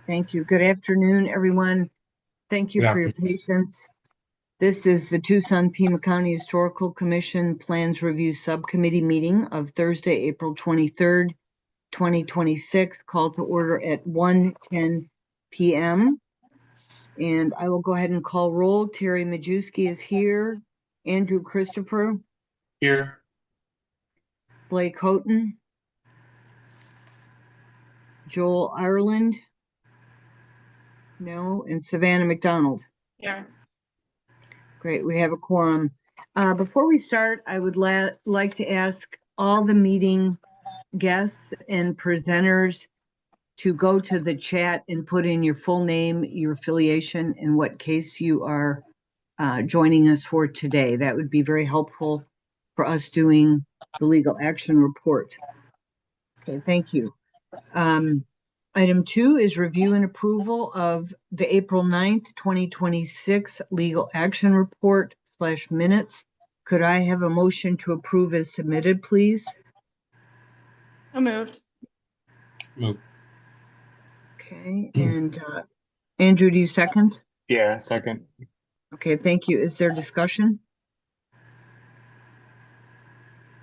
Thank you. Good afternoon, everyone. Thank you Good for your afternoon. patience. This is the Tucson-Pima County Historical Commission Plans Review Subcommittee meeting of Thursday, April 23rd, 2026, called to order at 1:10 p.m. And I will go ahead and call roll. Terry Majewski is here. Andrew Christopher, Here. Blake Houghton, Joel Ireland, no, and Savannah McDonald. Yeah. Great, we have a quorum. Before we start, I would like to ask all the meeting guests and presenters to go to the chat and put in your full name, your affiliation, and what case you are joining us for today. That would be very helpful for us doing the legal action report. Okay, thank you. Item 2 is review and approval of the April 9th, 2026 legal action report / minutes. Could I have a motion to approve as submitted, please? I moved. Move. Okay, and Andrew, do you second? Yeah, second. Okay, thank you. Is there discussion?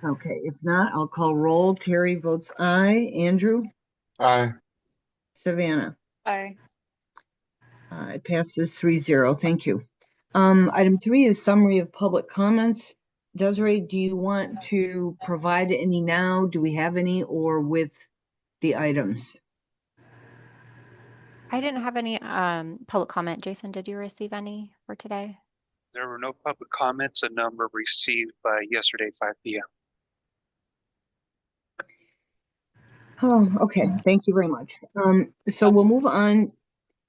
Okay, if not, I'll call roll. Terry votes aye. Andrew? Aye. Savannah? Aye. It passes 3-0. Thank you. Item 3 is summary of public comments. Desiree, do you want to provide any now? Do we have any, or with the items? I didn't have any public comment. Jason, did you receive any for today? There were no public comments, a number received by yesterday 5 p.m. Oh, okay. Thank you very much. So we'll move on.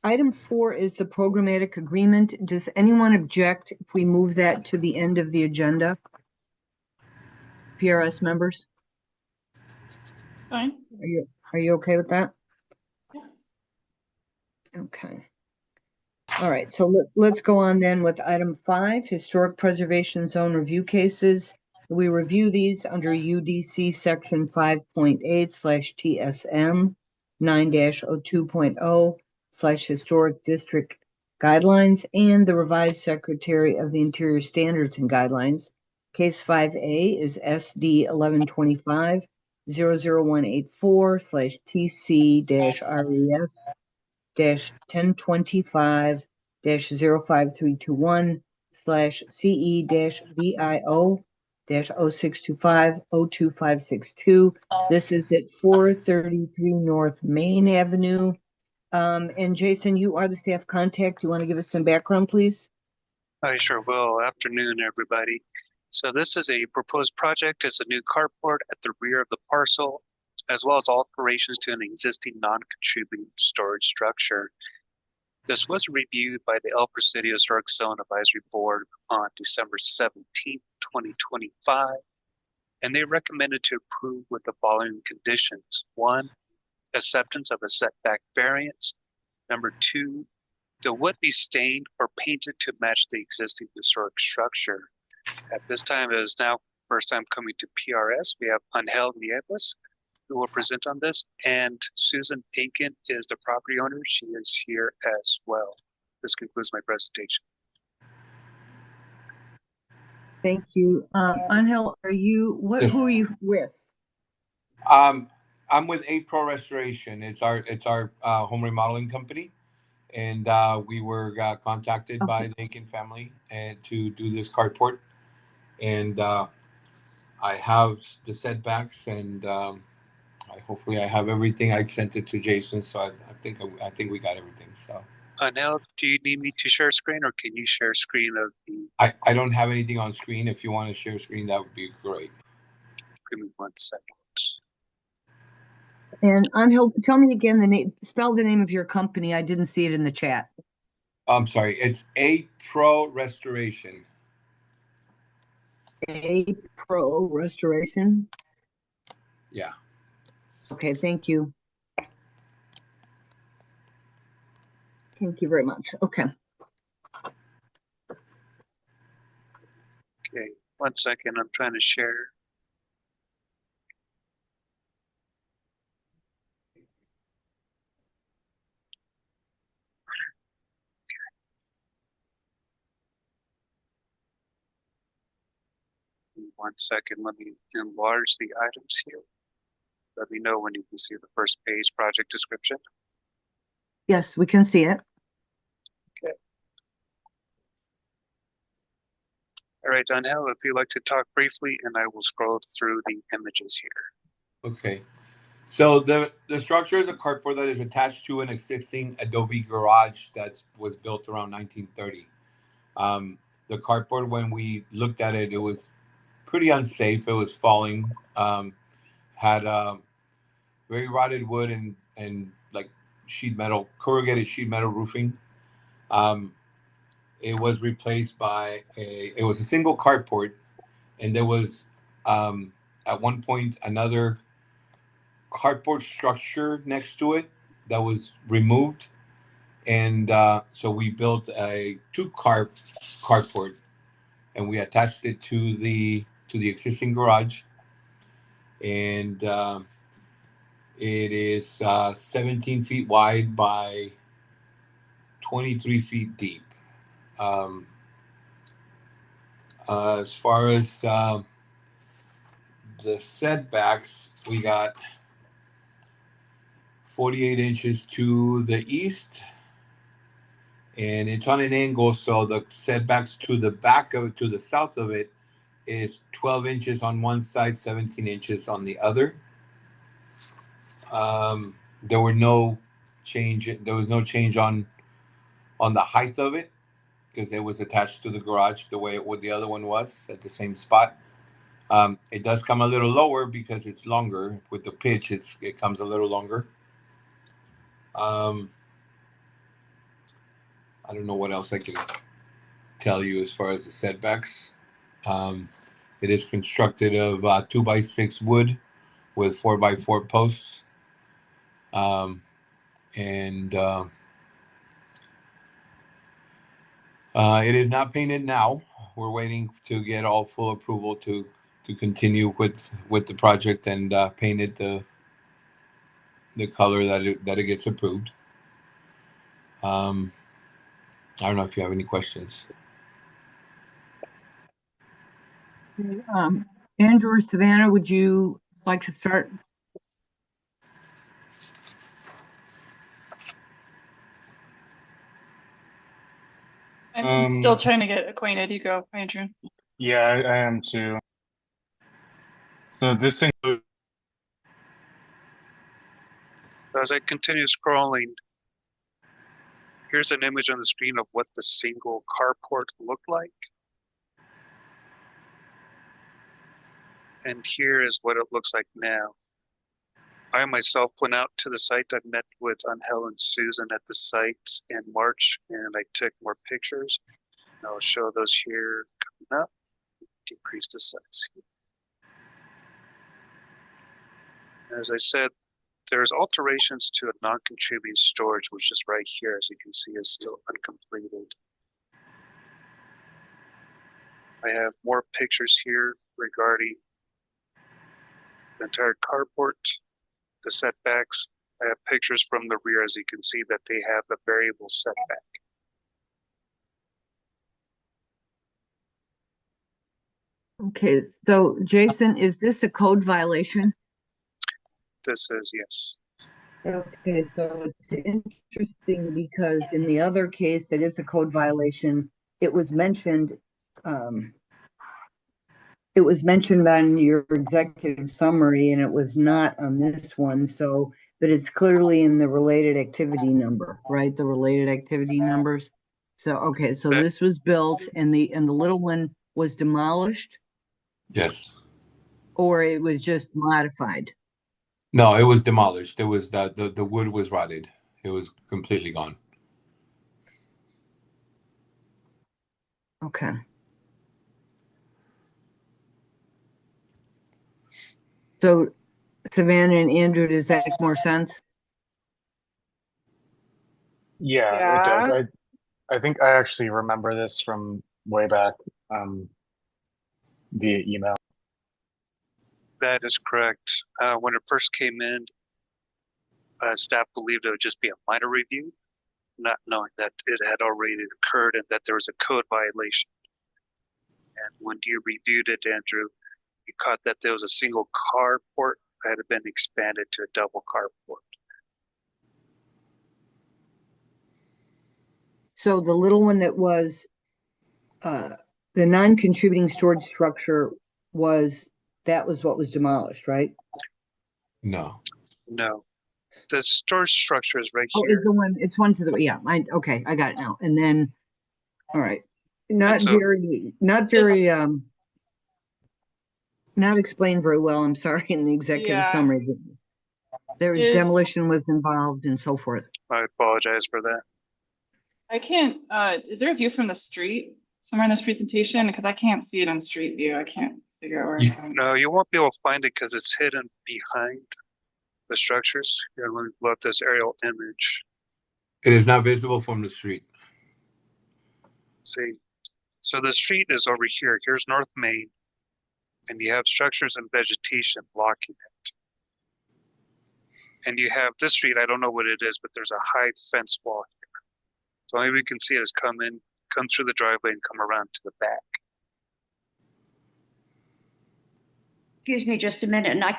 Item 4 is the programmatic agreement. Does anyone object if we move that to the end of the agenda? PRS members? Fine. Are you okay with that? Yeah. Okay. All right, so let's go on then with item 5, historic preservation zone review cases. We review these under UDC section 5.8/TSM 9-02.0/historic district guidelines and the revised Secretary of the Interior standards and guidelines. Case 5A is SD 1125 00184/TC-RES 1025 05321 /CE VIO 0625 02562. This is at 433 North Main Avenue. And Jason, you are the staff contact. You want to give us some background, please? I sure will. Afternoon, everybody. So this is a proposed project. It's a new carport at the rear of the parcel, as well as alterations to an existing non-contributing storage structure. This was reviewed by the El Presidio Historic Zone Advisory Board on December 17, 2025, and they recommended to approve with the following conditions. 1, acceptance of a setback variance. Number 2, the wood be stained or painted to match the existing historic structure. At this time, it is now first time coming to PRS. We have Angel Nieves, who will present on this, and Susan Aiken is the property owner. She is here as well. This concludes my presentation. Thank you. Angel, Yes. who are you with? I'm with A Pro Restoration. It's our home remodeling company, and we were contacted by the Aiken family to do this carport, and I have the setbacks, and hopefully I have everything. I sent it to Jason, so I think we got everything. So. Anel, do you need me to share screen, or can you share screen of the? I don't have anything on screen. If you want to share screen, that would be great. Give me 1 second. And Angel, tell me again the name. Spell the name of your company. I didn't see it in the chat. I'm sorry. It's A Pro Restoration. A Pro Restoration. Yeah. Okay, thank you. Thank you very much. Okay. Okay, 1 second. I'm trying to share. 1 second. Let me enlarge the items here. Let me know when you can see the first page project description. Yes, we can see it. All right, Danielle, if you'd like to talk briefly, and I will scroll through the images here. Okay. So the structure is a carport that is attached to an existing adobe garage that was built around 1930. The carport, when we looked at it, it was pretty unsafe. It was falling. Had very rotted wood and like sheet metal, corrugated sheet metal roofing. It was replaced by it was a single carport, and there was at one point another carport structure next to it that was removed, and so we built a carport, and we attached it to the existing garage, and it is 17 feet wide by 23 feet deep. As far as the setbacks, we got 48 inches to the east, and it's on an angle, so the setbacks to the back of it, to the south of it, is 12 inches on one side, 17 inches on the other. There was no change on the height of it because it was attached to the garage the way the other one was at the same spot. It does come a little lower because it's longer with the pitch. It comes a little longer. I don't know what else I can tell you as far as the setbacks. It is constructed of 2x6 wood with 4x4 posts. And it is not painted now. We're waiting to get all full approval to continue with the project and paint it the color that it gets approved. I don't know if you have any questions. Andrew or Savannah, would you like to start? I'm still trying to get acquainted. You go, Andrew. Yeah, I am too. So this includes, As I continue scrolling, here's an image on the screen of what the single carport looked like. And here is what it looks like now. I myself went out to the site. I met with Angel and Susan at the site in March, and I took more pictures. And I'll show those here coming up. Decrease the size here. As I said, there's alterations to a non-contributing storage, which is right here, as you can see, is still uncompleted. I have more pictures here regarding the entire carport, the setbacks. I have pictures from the rear, as you can see that they have a variable setback. Okay, so Jason, is this a code violation? This is yes. Okay, so it's interesting because in the other case that is a code violation, it was mentioned on your executive summary and it was not on this one, so but it's clearly in the related activity number, right? The related activity numbers. So okay, so this was built and the little one was demolished Yes. or it was just modified? No, it was demolished. It was the wood was rotted. It was completely gone. Okay. So Savannah and Andrew, does that make more sense? yeah, it does. I think I actually remember this from way back via email. That is correct. When it first came in, staff believed it would just be a minor review, not knowing that it had already occurred and that there was a code violation. And when you reviewed it, Andrew, it caught that there was a single carport that had been expanded to a double carport. So the little one that was the non-contributing storage structure that was what was demolished, right? No. No. The storage structure is right Oh, here. it's one to the, yeah, okay, I got it now. And then, all right, not so- not explained very well, I'm sorry, in the executive Yeah. summary. There was Is- demolition was involved and so forth. I apologize for that. I can't, is there a view from the street somewhere in this presentation? Because I can't see it on street view. I can't figure out where it's at. No, you won't be able to find it because it's hidden behind the structures. Here, let me blow up this aerial image. It is not visible from the street. See, so the street is over here. Here's North Main, and you have structures and vegetation blocking it. And you have this street, I don't know what it is, but there's a high fence wall here. So only we can see it is come through the driveway and come around to the back. Excuse me just a minute, and I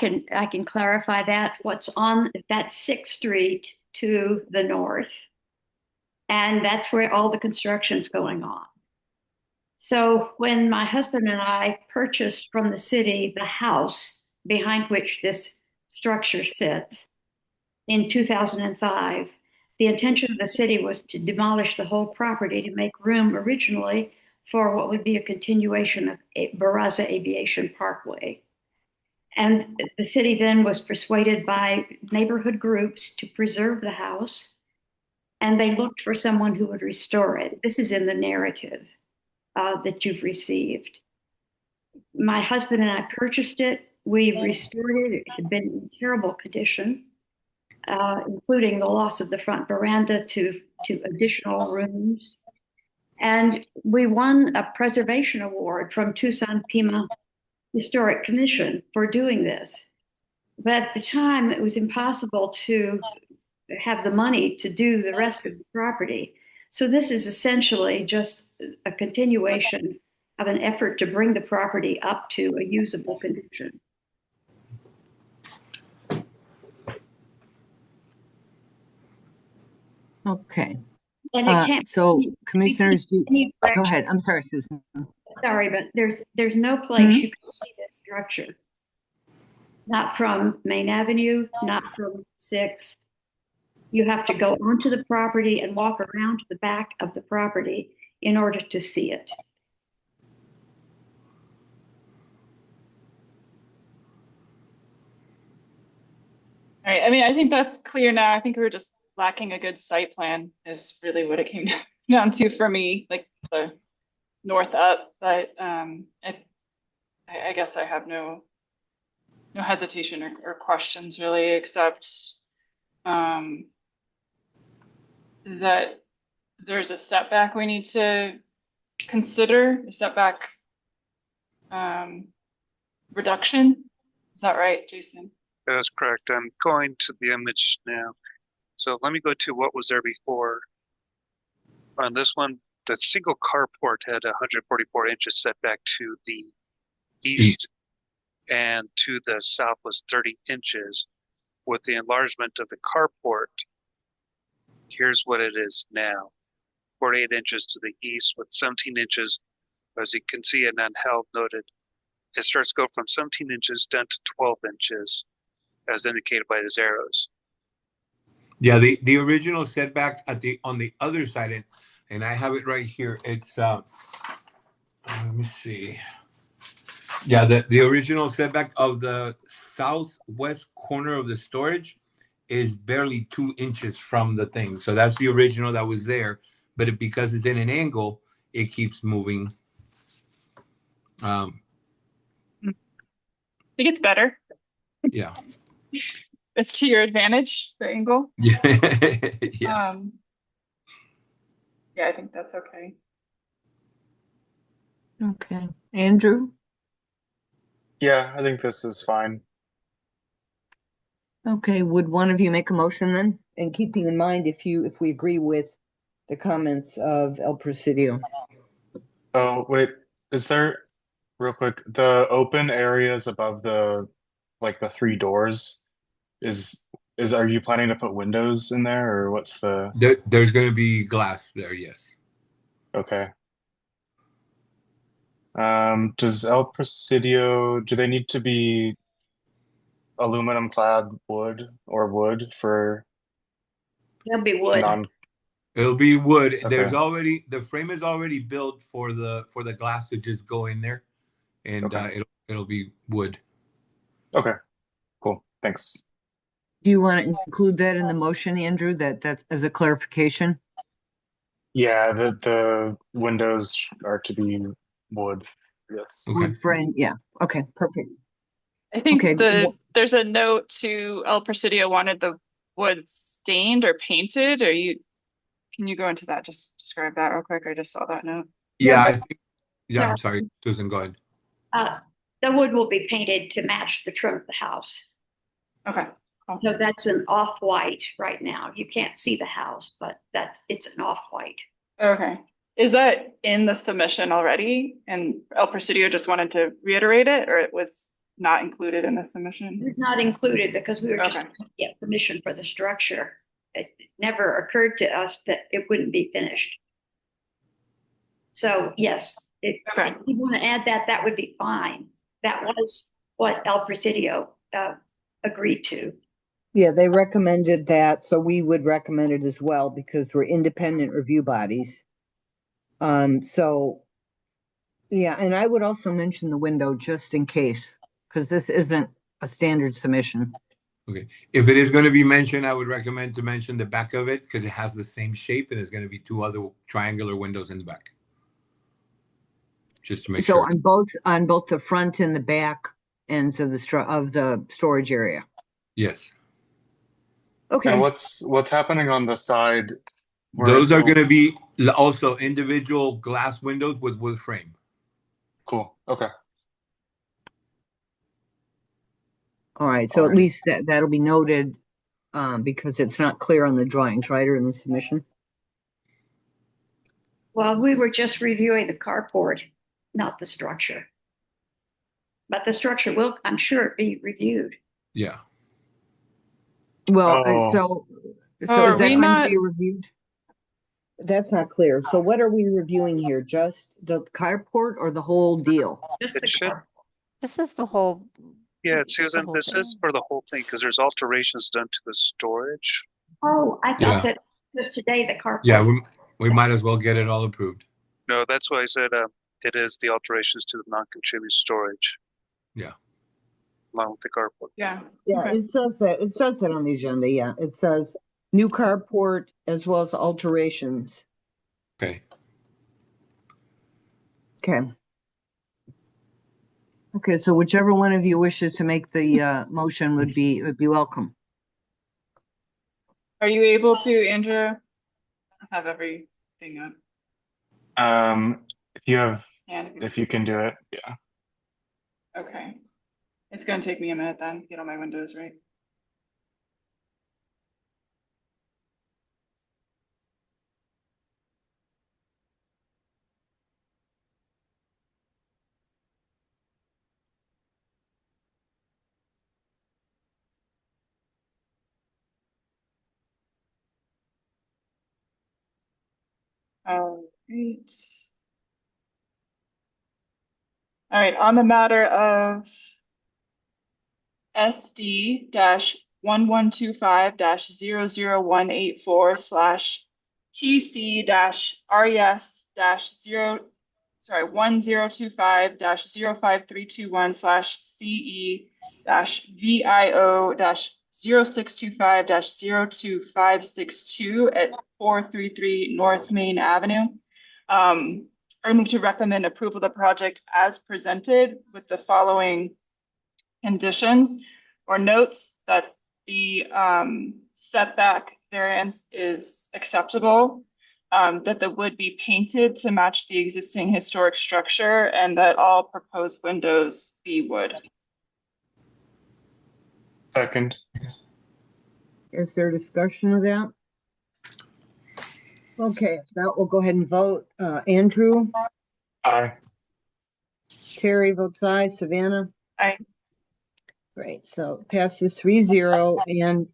can clarify that. What's on that 6th Street to the north, and that's where all the construction's going on. So when my husband and I purchased from the city the house behind which this structure sits in 2005, the intention of the city was to demolish the whole property to make room originally for what would be a continuation of Barraza Aviation Parkway. And the city then was persuaded by neighborhood groups to preserve the house, and they looked for someone who would restore it. This is in the narrative that you've received. My husband and I purchased it. We restored it. It had been in terrible condition, including the loss of the front veranda to additional rooms. And we won a preservation award from Tucson Pima Historic Commission for doing this. But at the time, it was impossible to have the money to do the rest of the property. So this is essentially just a continuation of an effort to bring the property up to a usable condition. Okay. And it can't. So commissioners, any go direction. ahead. I'm sorry, Susan. Sorry, but there's no place you can see this structure. Not from Main Avenue, not from 6th. You have to go onto the property and walk around to the back of the property in order to see it. All right. I mean, I think that's clear now. I think we were just lacking a good site plan is really what it came down to for me, like the north up. But I guess I have no hesitation or questions really, except that there's a setback we need to consider, a setback reduction. Is that right, Jason? That is correct. I'm going to the image now. So let me go to what was there before. On this one, the single carport had 144 inches setback to the east, and to the south was 30 inches. With the enlargement of the carport, here's what it is now. 48 inches to the east with 17 inches. As you can see, and Angel noted, it starts to go from 17 inches down to 12 inches, as indicated by these arrows. Yeah, the original setback on the other side, and I have it right here. It's let me see. Yeah, the original setback of the southwest corner of the storage is barely 2 inches from the thing. So that's the original that was there, but because it's in an angle, it keeps moving. I think it's better. Yeah. It's to your advantage, the angle. Yeah. Yeah, I think that's okay. Okay. Andrew? Yeah, I think this is fine. Okay, would one of you make a motion then? And keeping in mind if we agree with the comments of El Presidio. Oh, wait, is there real quick, the open areas above the three doors are you planning to put windows in there, or what's the There's going to be glass there, yes. okay? Does El Presidio, do they need to be aluminum clad wood for There'll be wood. non? It'll be wood. Okay. The frame is already built for the glass to just go in there, and Okay. it'll be wood. Okay. Cool. Thanks. Do you want to include that in the motion, Andrew, that's as a clarification? Yeah, the windows are to be wood. Yes. Okay. Wood frame, yeah. Okay, perfect. I think Okay. there's a note to El Presidio wanted the wood stained or painted. Can you go into that? Just describe that real quick. I just saw that note. Yeah, but- I think. Yeah, I'm sorry, Susan. Go ahead. The wood will be painted to match the trim of the house. Okay. So that's an off-white right now. You can't see the house, but it's an off-white. Okay. Is that in the submission already? And El Presidio just wanted to reiterate it, or it was not included in the submission? It's not included because we were just Okay. trying to get permission for the structure. It never occurred to us that it wouldn't be finished. So yes, if you want to add that, that would be fine. That was what El Presidio agreed to. Yeah, they recommended that, so we would recommend it as well because we're independent review bodies. So, yeah, and I would also mention the window just in case, because this isn't a standard submission. Okay. If it is going to be mentioned, I would recommend to mention the back of it because it has the same shape and it's going to be two other triangular windows in the back. Just to make sure. So on both the front and the back ends of the storage area. Yes. Okay. And what's happening on the side? Those are going to be also individual glass windows with wood frame. Cool. Okay. All right. So at least that'll be noted because it's not clear on the drawings, right, or in the submission. Well, we were just reviewing the carport, not the structure. But the structure will, I'm sure, be reviewed. Yeah. Well, Oh. is are that we going not- to be reviewed? That's not clear. So what are we reviewing here? Just the carport or the whole deal? Just It the should- carport. This is the whole. Yeah, the Susan, whole this thing. is for the whole thing because there's alterations done to the storage. Oh, I thought Yeah. that just today the carport. Yeah, we might as well get it all approved. No, that's why I said it is the alterations to the non-contributing storage. Yeah. Along with the carport. Yeah. Yeah, Okay. it says that. It says that on the agenda. Yeah, it says new carport as well as alterations. Okay. Okay. Okay, so whichever one of you wishes to make the motion would be welcome. Are you able to, Andrew? I don't have everything up. If you can do it, yeah. Okay. It's going to take me a minute then to get all my windows right. All right. All right, on the matter of SD-1025-00184/TC-RES-065-0532-1/CE-VIO-0625-02562 at 433 North Main Avenue. I move to recommend approval of the project as presented with the following conditions or notes: that the setback variance is acceptable, that the wood be painted to match the existing historic structure, and that all proposed windows be wood. Second. Is there discussion of that? Okay, if not, we'll go ahead and vote. Andrew, Aye. Terry votes aye. Savannah? Aye. Great, so passes 3-0. And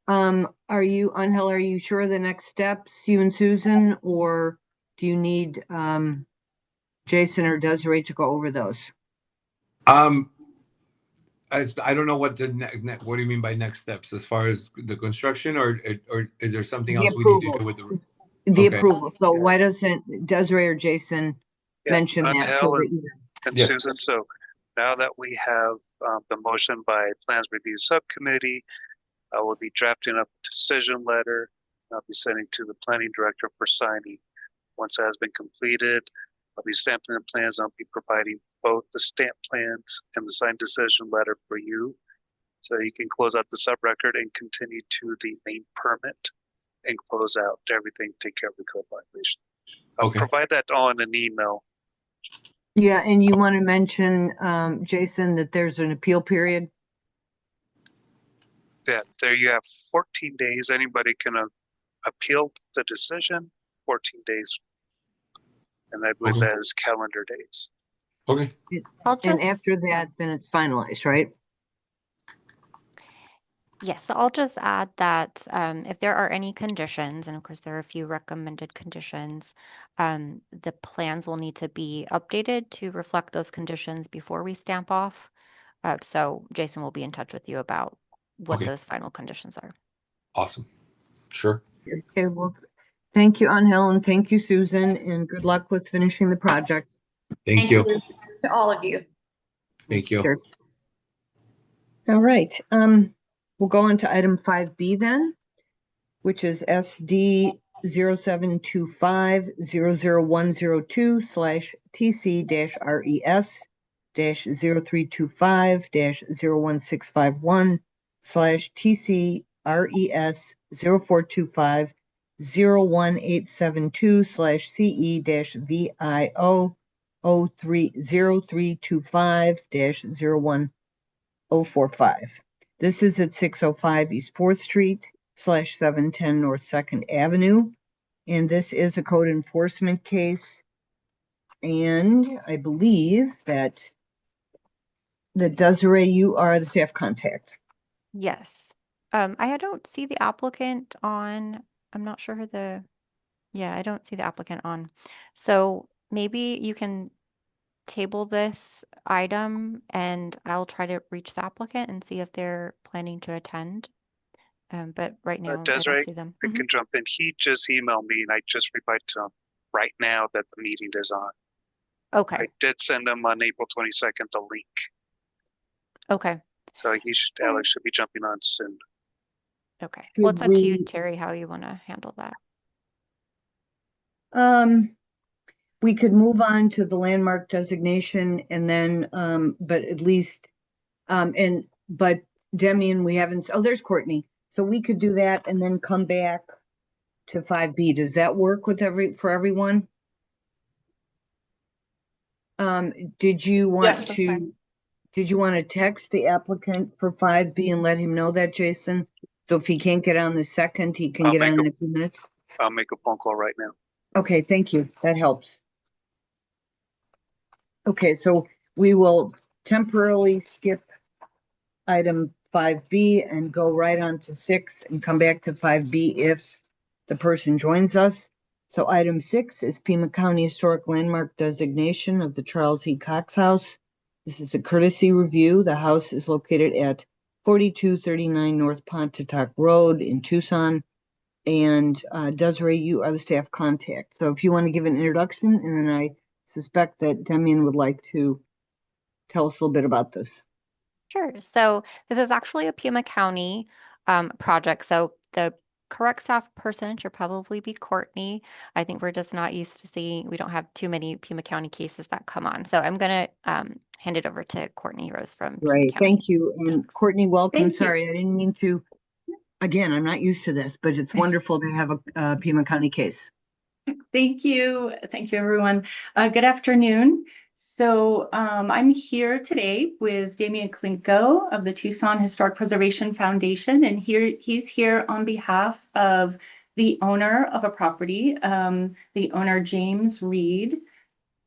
Angel, are you sure the next steps, you and Susan, or do you need Jason or Desiree to go over those? I don't know what what do you mean by next steps as far as the construction, or is there something The else we need to do approvals. with The Okay. approval. So why doesn't Desiree or Jason Yeah, mention that? Angel So that you and Yes. Susan, so now that we have the motion by Plans Review Subcommittee, I will be drafting up a decision letter. I'll be sending to the planning director for signing. Once that has been completed, I'll be stamping the plans. I'll be providing both the stamp plans and the signed decision letter for you. So you can close out the sub-record and continue to the main permit and close out everything, take care of the code violation. I'll Okay. provide that all in an email. Yeah, and you want to mention, Jason, that there's an appeal period? Yeah, there you have 14 days. Anybody can appeal the decision, 14 days. And I believe Okay. that is calendar days. Okay. I'll And just, after that, then it's finalized, right? yes, so I'll just add that if there are any conditions, and of course there are a few recommended conditions, the plans will need to be updated to reflect those conditions before we stamp off. So Jason will be in touch with you about what Okay. those final conditions are. Awesome. Sure. Okay, well, thank you, Angel, and thank you, Susan, and good luck with finishing the project. Thank you. To all of you. Thank you. Sure. All right, we'll go on to item 5B then, which is SD 0725-00651/TC-RES/0425-01872/CE-VIO 0345-01045. This is at 605 East 4th Street /710 North 2nd Avenue. And this is a code enforcement case. And I believe that Desiree, you are the staff contact. Yes. I don't see the applicant on, I'm not sure who I don't see the applicant on. So maybe you can table this item and I'll try to reach the applicant and see if they're planning to attend. But right now I Desiree, don't see them. I can jump in. He just emailed me and I just replied to him right now that the meeting is on. Okay. I did send him on April 22nd the link. Okay. So Alex should be jumping on soon. Okay. Well, it's up to you, we- Terry, how you want to handle that. We could move on to the landmark designation and then, but at least, but Demian, we haven't, there's Courtney. So we could do that and then come back to 5B. Does that work with for everyone? Did you want Yes, that's fine. did you want to text the applicant for 5B and let him know that, Jason? So if he can't get on the second, he can I'll get make on in a few minutes? I'll make a phone call right now. Okay, thank you. That helps. Okay, so we will temporarily skip item 5B and go right on to 6 and come back to 5B if the person joins us. So item 6 is Pima County Historic Landmark Designation of the Charles E. Cox House. This is a courtesy review. The house is located at 4239 North Pontotoc Road in Tucson. And Desiree, you are the staff contact. So if you want to give an introduction, and then I suspect that Demian would like to tell us a little bit about this. Sure. So this is actually a Pima County project. So the correct staff person should probably be Courtney. I think we're just not used to seeing, we don't have too many Pima County cases that come on. So I'm going to hand it over to Courtney Rose from Pima Right. County. Thank you. And Courtney, welcome. Thank you. Sorry, I didn't mean to. Again, I'm not used to this, but it's wonderful to have a Pima County case. Thank you. Thank you, everyone. Good afternoon. So I'm here today with Damian Klinko of the Tucson Historic Preservation Foundation, and he's here on behalf of the owner of a property, the owner James Reed.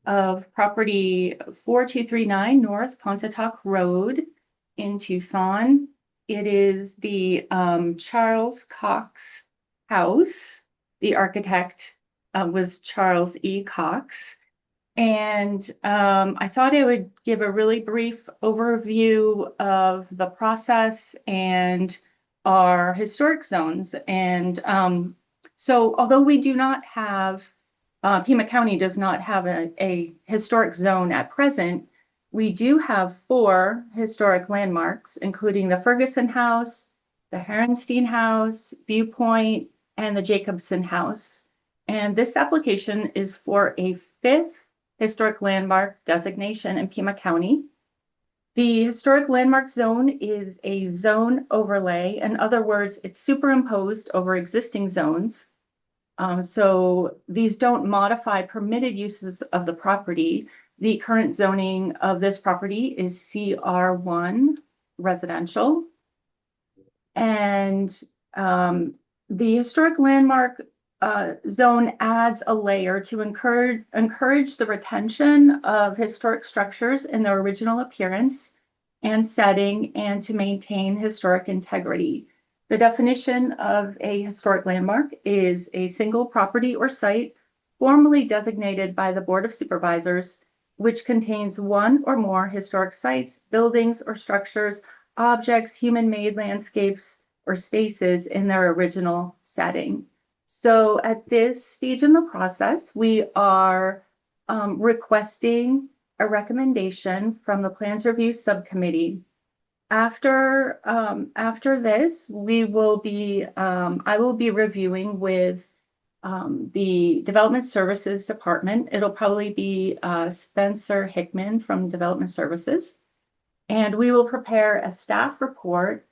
of property 4239 North Pontotoc Road in Tucson. It is the Charles Cox house. The architect was Charles E. Cox. And I thought I would give a really brief overview of the process and our historic zones. And so although we do not have, Pima County does not have a historic zone at present, we do have 4 historic landmarks, including the Ferguson House, the Herenstein House, Viewpoint, and the Jacobson House. And this application is for a 5th historic landmark designation in Pima County. The historic landmark zone is a zone overlay. In other words, it's superimposed over existing zones. So these don't modify permitted uses of the property. The current zoning of this property is CR1 residential. And the historic landmark zone adds a layer to encourage the retention of historic structures in their original appearance and setting, and to maintain historic integrity. The definition of a historic landmark is a single property or site formally designated by the Board of Supervisors, which contains one or more historic sites, buildings, or structures, objects, human-made landscapes, or spaces in their original setting. So at this stage in the process, we are requesting a recommendation from the Plans Review Subcommittee. After this, we will be I will be reviewing with the Development Services Department. It'll probably be Spencer Hickman from Development Services, and we will prepare a staff report,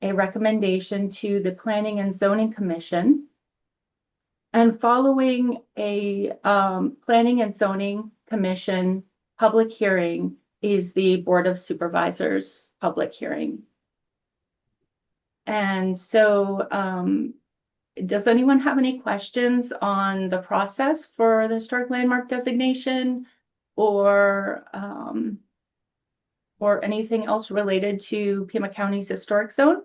a recommendation to the Planning and Zoning Commission. And following a Planning and Zoning Commission public hearing is the Board of Supervisors public hearing. And so does anyone have any questions on the process for the historic landmark designation, or anything else related to Pima County's historic zone?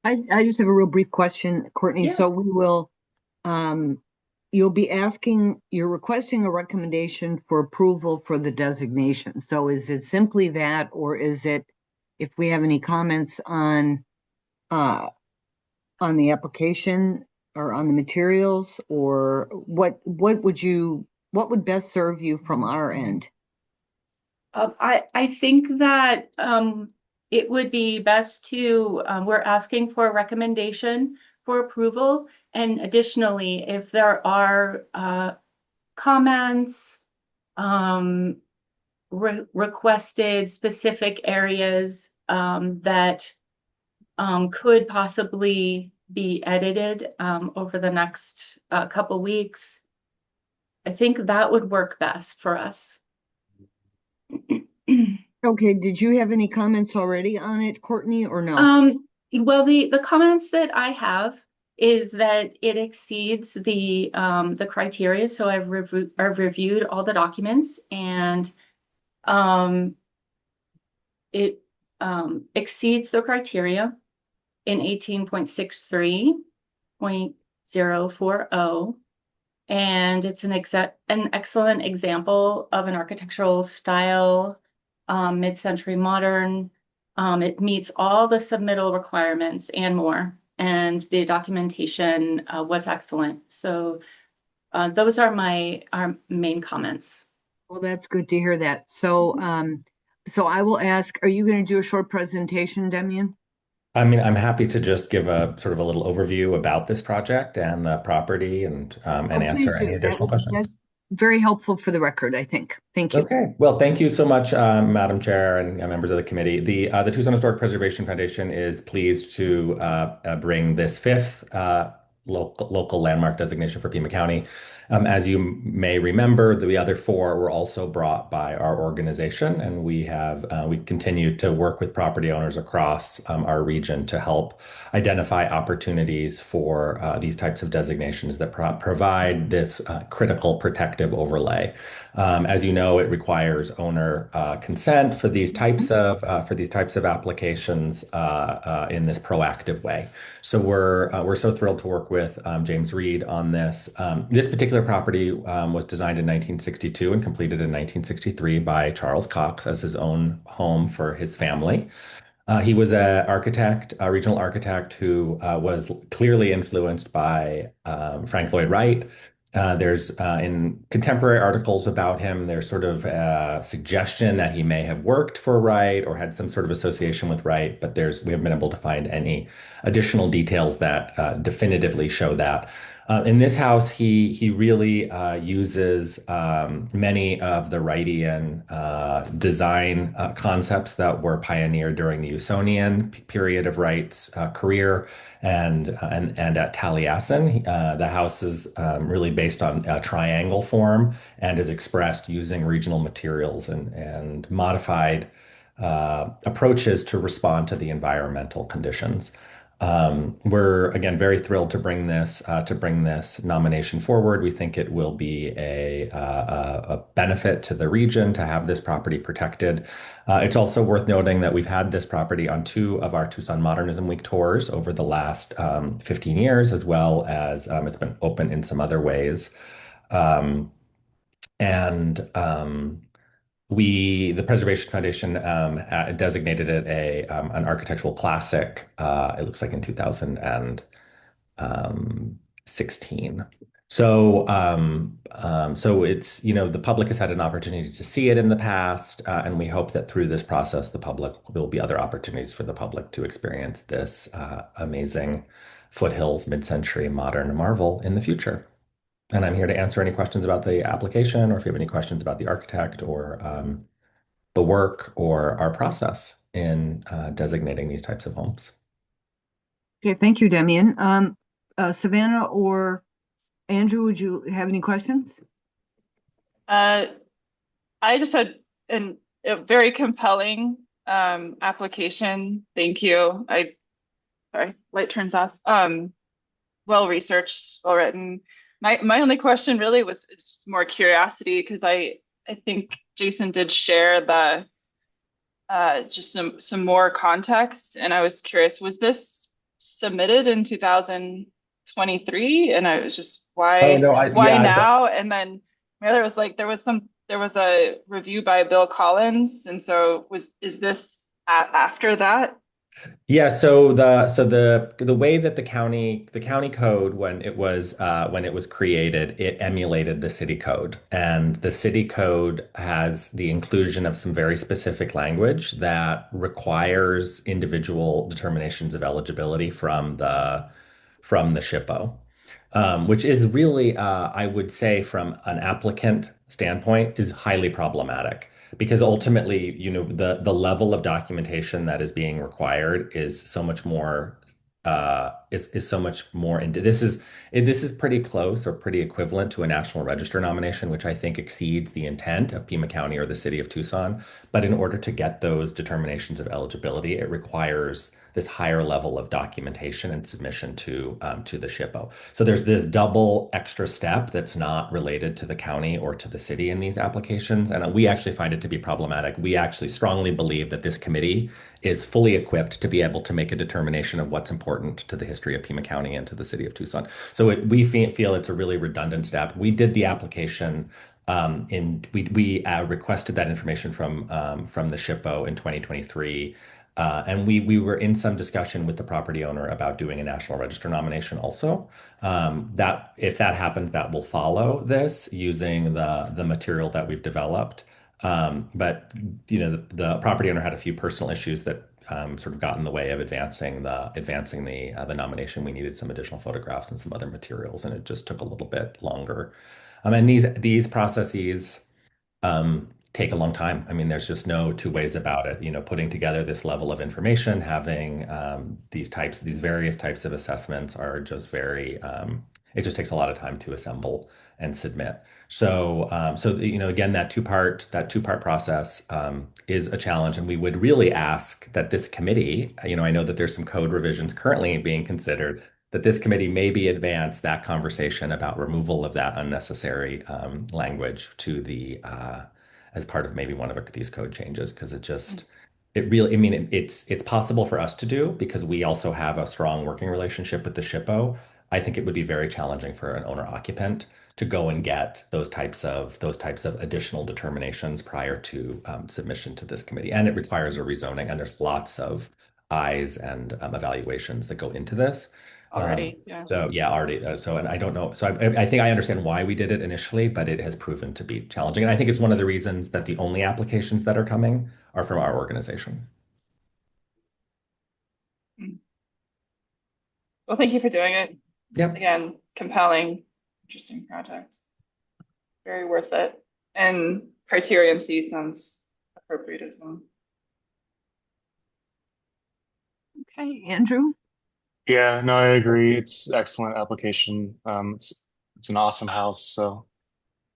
I just have a real brief question, Courtney. Yeah. So we will, you're requesting a recommendation for approval for the designation. So is it simply that, or is it, if we have any comments on the application or on the materials, or what would best serve you from our end? I think that it would be best to, we're asking for a recommendation for approval. And additionally, if there are comments, requested specific areas that could possibly be edited over the next couple weeks, I think that would work best for us. Okay, did you have any comments already on it, Courtney, or no? Well, the comments that I have is that it exceeds the criteria. So I've reviewed all the documents, and it exceeds the criteria in 18.63.040. And it's an excellent example of an architectural style, mid-century modern. It meets all the submittal requirements and more, and the documentation was excellent. So those are our main comments. Well, that's good to hear that. So, so I will ask, are you going to do a short presentation, Demian? I mean, I'm happy to just give a sort of a little overview about this project and the property, and answer any additional questions. That's very helpful for the record, I think. Thank you. Okay. Well, thank you so much, Madam Chair and members of the committee. The Tucson Historic Preservation Foundation is pleased to bring this 5th local landmark designation for Pima County. As you may remember, the other four were also brought by our organization, and we continue to work with property owners across our region to help identify opportunities for these types of designations that provide this critical protective overlay. As you know, it requires owner consent for these types of applications in this proactive way. So we're so thrilled to work with James Reed on this. This particular property was designed in 1962 and completed in 1963 by Charles Cox as his own home for his family. He was a regional architect who was clearly influenced by Frank Lloyd Wright. There's in contemporary articles about him, there's sort of a suggestion that he may have worked for Wright or had some sort of association with Wright, but we haven't been able to find any additional details that definitively show that. In this house, he really uses many of the Wrightian design concepts that were pioneered during the Usonian period of Wright's career and at Taliesin. The house is really based on a triangle form and is expressed using regional materials and modified approaches to respond to the environmental conditions. We're again very thrilled to bring this nomination forward. We think it will be a benefit to the region to have this property protected. It's also worth noting that we've had this property on two of our Tucson Modernism Week tours over the last 15 years, as well as it's been open in some other ways. And the Preservation Foundation designated it an architectural classic. It looks like in 2016. So it's, the public has had an opportunity to see it in the past, and we hope that through this process, there will be other opportunities for the public to experience this amazing foothills mid-century modern marvel in the future. And I'm here to answer any questions about the application, or if you have any questions about the architect or the work or our process in designating these types of homes. Okay, thank you, Demian. Savannah or Andrew, would you have any questions? I just had a very compelling application. Thank you. Sorry, light turns off. Well researched, well written. My only question really was more curiosity, because I think Jason did share the just some more context, and I was curious, was this submitted in 2023? And I was just why now? And then my other was like there was a review by Bill Collins, and so is this after that? Yeah, so the way that the county code, when it was created, it emulated the city code, and the city code has the inclusion of some very specific language that requires individual determinations of eligibility from the SHPO. Which is really, I would say, from an applicant standpoint, is highly problematic, because ultimately, the level of documentation that is being required is so much more. This is pretty close or pretty equivalent to a National Register nomination, which I think exceeds the intent of Pima County or the city of Tucson. But in order to get those determinations of eligibility, it requires this higher level of documentation and submission to the SHPO. So there's this double extra step that's not related to the county or to the city in these applications, and we actually find it to be problematic. We actually strongly believe that this committee is fully equipped to be able to make a determination of what's important to the history of Pima County and to the city of Tucson. So we feel it's a really redundant step. We did the application we requested that information from the SHPO in 2023. And we were in some discussion with the property owner about doing a National Register nomination also. That if that happens, that will follow this using the material that we've developed. But the property owner had a few personal issues that sort of got in the way of advancing the nomination. We needed some additional photographs and some other materials, and it just took a little bit longer. And these processes take a long time. I mean, there's just no two ways about it. Putting together this level of information, having these various types of assessments are just it just takes a lot of time to assemble and submit. So, again, that two-part process is a challenge, and we would really ask that this committee, I know that there's some code revisions currently being considered, that this committee maybe advance that conversation about removal of that unnecessary language to as part of maybe one of these code changes, because it's possible for us to do because we also have a strong working relationship with the SHPO. I think it would be very challenging for an owner occupant to go and get those types of additional determinations prior to submission to this committee, and it requires a rezoning, and there's lots of eyes and evaluations that go into this. Already, yeah. So yeah, already. And I don't know. So I think I understand why we did it initially, but it has proven to be challenging. And I think it's one of the reasons that the only applications that are coming are from our organization. Well, thank you for doing it. Yep. Again, compelling, interesting projects. Very worth it. And Criterion C sounds appropriate as well. Okay, Andrew? Yeah, no, I agree. It's excellent application. It's an awesome house, so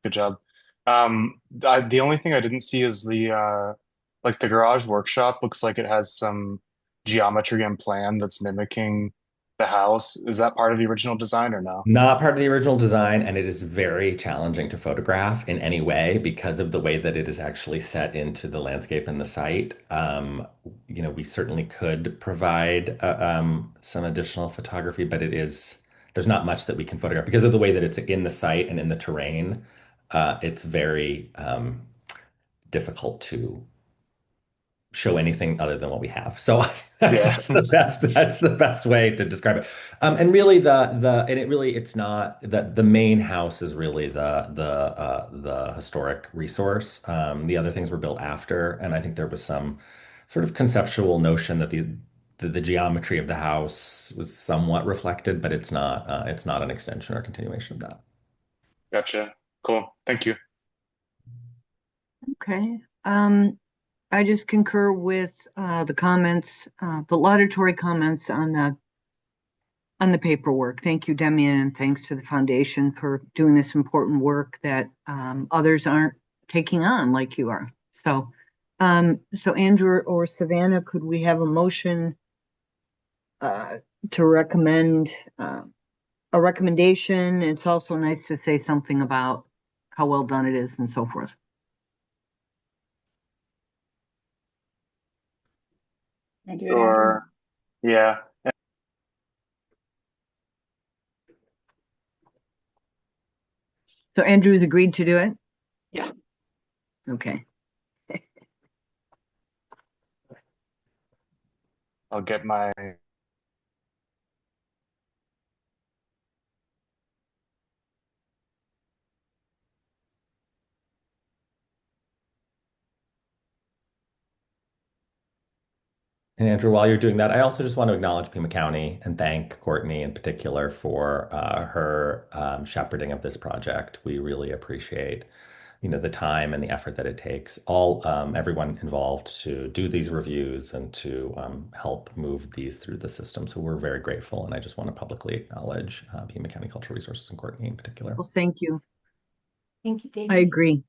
good job. The only thing I didn't see is the garage workshop looks like it has some geometry and plan that's mimicking the house. Is that part of the original design or no? Not part of the original design, and it is very challenging to photograph in any way because of the way that it is actually set into the landscape and the site. We certainly could provide some additional photography, but there's not much that we can photograph because of the way that it's in the site and in the terrain. It's very difficult to show anything other than what we have. So that's Yeah. just that's the best way to describe it. And really it's not that the main house is really the historic resource. The other things were built after, and I think there was some sort of conceptual notion that the geometry of the house was somewhat reflected, but it's not an extension or continuation of that. Gotcha. Cool. Thank you. Okay. I just concur with the comments, the laudatory comments on the paperwork. Thank you, Demian, and thanks to the foundation for doing this important work that others aren't taking on like you are. So Andrew or Savannah, could we have a motion to recommend a recommendation? It's also nice to say something about how well done it is and so forth. Sure. Yeah. So Andrew's agreed to do it? Yeah. Okay. I'll get my And Andrew, while you're doing that, I also just want to acknowledge Pima County and thank Courtney in particular for her shepherding of this project. We really appreciate, the time and the effort that it takes, everyone involved to do these reviews and to help move these through the system. So we're very grateful, and I just want to publicly acknowledge Pima County Cultural Resources and Courtney in particular. Well, thank you. Thank you, David. I agree.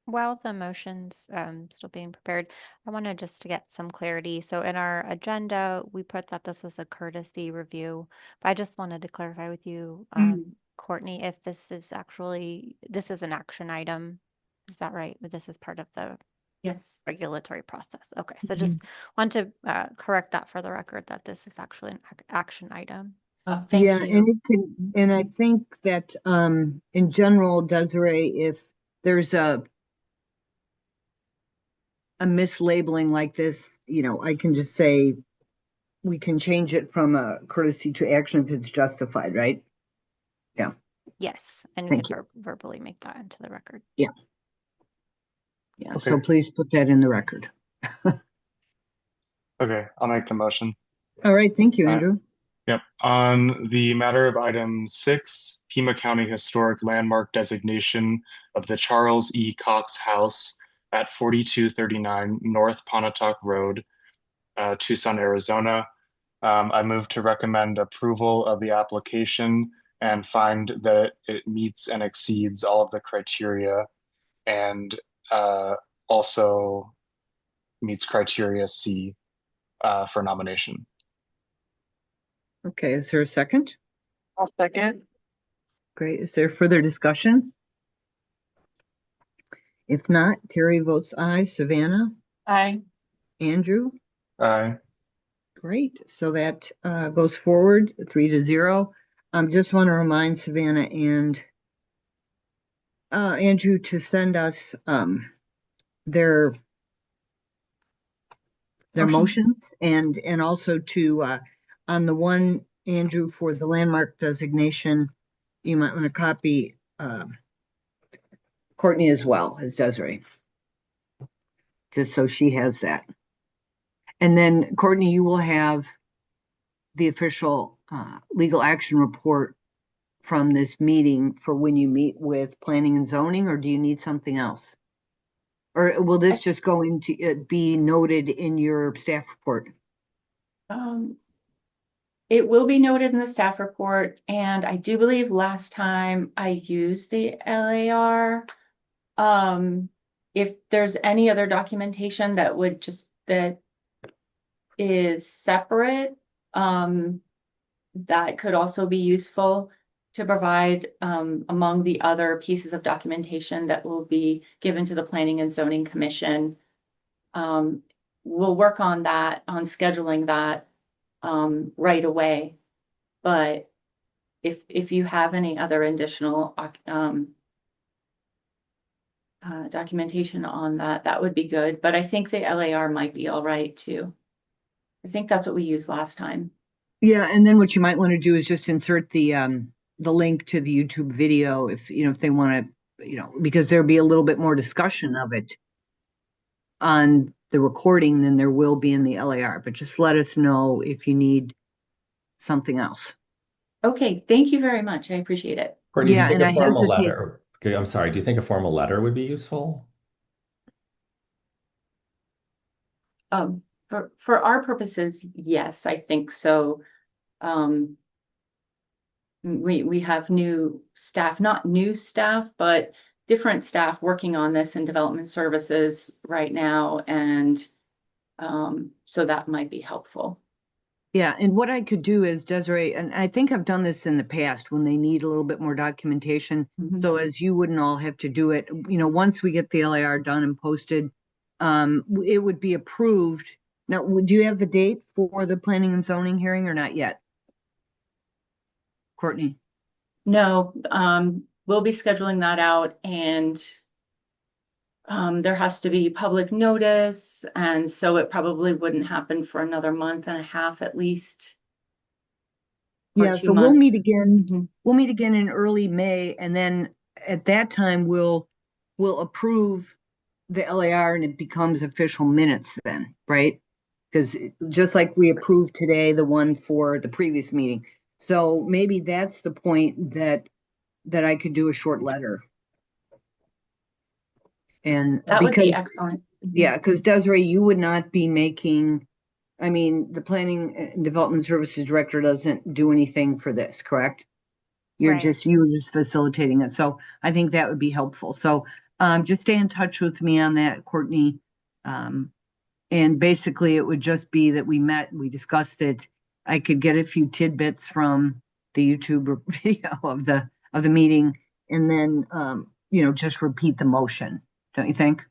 While the motion's still being prepared, I wanted just to get some clarity. So in our agenda, we put that this was a courtesy review, but I just wanted to clarify with you, Courtney, if this is an action item. Is that right? But this is part of the Yes. regulatory process. Okay, so just want to correct that for the record that this is actually an action item. Thank Yeah, you. and I think that in general, Desiree, if there's a mislabeling like this, I can just say we can change it from a courtesy to action if it's justified, right? Yeah. Yes, and we Thank can verbally make that into the record. Yeah. Okay. So please put that in the record. Okay, I'll make the motion. All right. Thank you, All right. Andrew. Yep. On the matter of item 6, Pima County Historic Landmark designation of the Charles E. Cox House at 4239 North Pontotoc Road, Tucson, Arizona. I move to recommend approval of the application and find that it meets and exceeds all of the criteria and also meets criteria C for nomination. Okay, is there a second? I'll second. Great. Is there further discussion? If not, Terry votes aye. Savannah? Aye. Andrew? Aye. Great. So that goes forward 3-0. Just want to remind Savannah and Andrew to send us their motions and also to on the one, Andrew, for the landmark designation, you might want to copy Courtney as well as Desiree, just so she has that. And then Courtney, you will have the official legal action report from this meeting for when you meet with planning and zoning, or do you need something else? Or will this just go into be noted in your staff report? It will be noted in the staff report, and I do believe last time I used the LAR. If there's any other documentation that is separate, that could also be useful to provide among the other pieces of documentation that will be given to the Planning and Zoning Commission. We'll work on that, on scheduling that right away. But if you have any other additional documentation on that, that would be good. But I think the LAR might be all right too. I think that's what we used last time. Yeah, and then what you might want to do is just insert the link to the YouTube video if they want to, because there'll be a little bit more discussion of it on the recording than there will be in the LAR. But just let us know if you need something else. Okay, thank you very much. I appreciate it. Courtney, Yeah, do you think and a I formal hesitate. letter? Okay, I'm sorry. Do you think a formal letter would be useful? For our purposes, yes, I think so. We have new staff, not new staff, but different staff working on this in development services right now, and so that might be helpful. Yeah, and what I could do is, Desiree, and I think I've done this in the past when they need a little bit more documentation, so as you wouldn't all have to do it, once we get the LAR done and posted, it would be approved. Now, do you have the date for the planning and zoning hearing or not yet? Courtney? No, we'll be scheduling that out, and there has to be public notice, and so it probably wouldn't happen for another month and a half at least. Yeah, so we'll meet again. We'll meet again in early May, and then at that time we'll approve the LAR and it becomes official minutes then, right? Because just like we approved today, the one for the previous meeting. So maybe that's the point that I could do a short letter. And that would be excellent. Yeah, because Desiree, you would not be making, the Planning and Development Services Director doesn't do anything for this, correct? You're Right. just facilitating it. So I think that would be helpful. So just stay in touch with me on that, Courtney. And basically it would just be that we met, we discussed it. I could get a few tidbits from the YouTube video of the meeting, and then just repeat the motion, don't you think?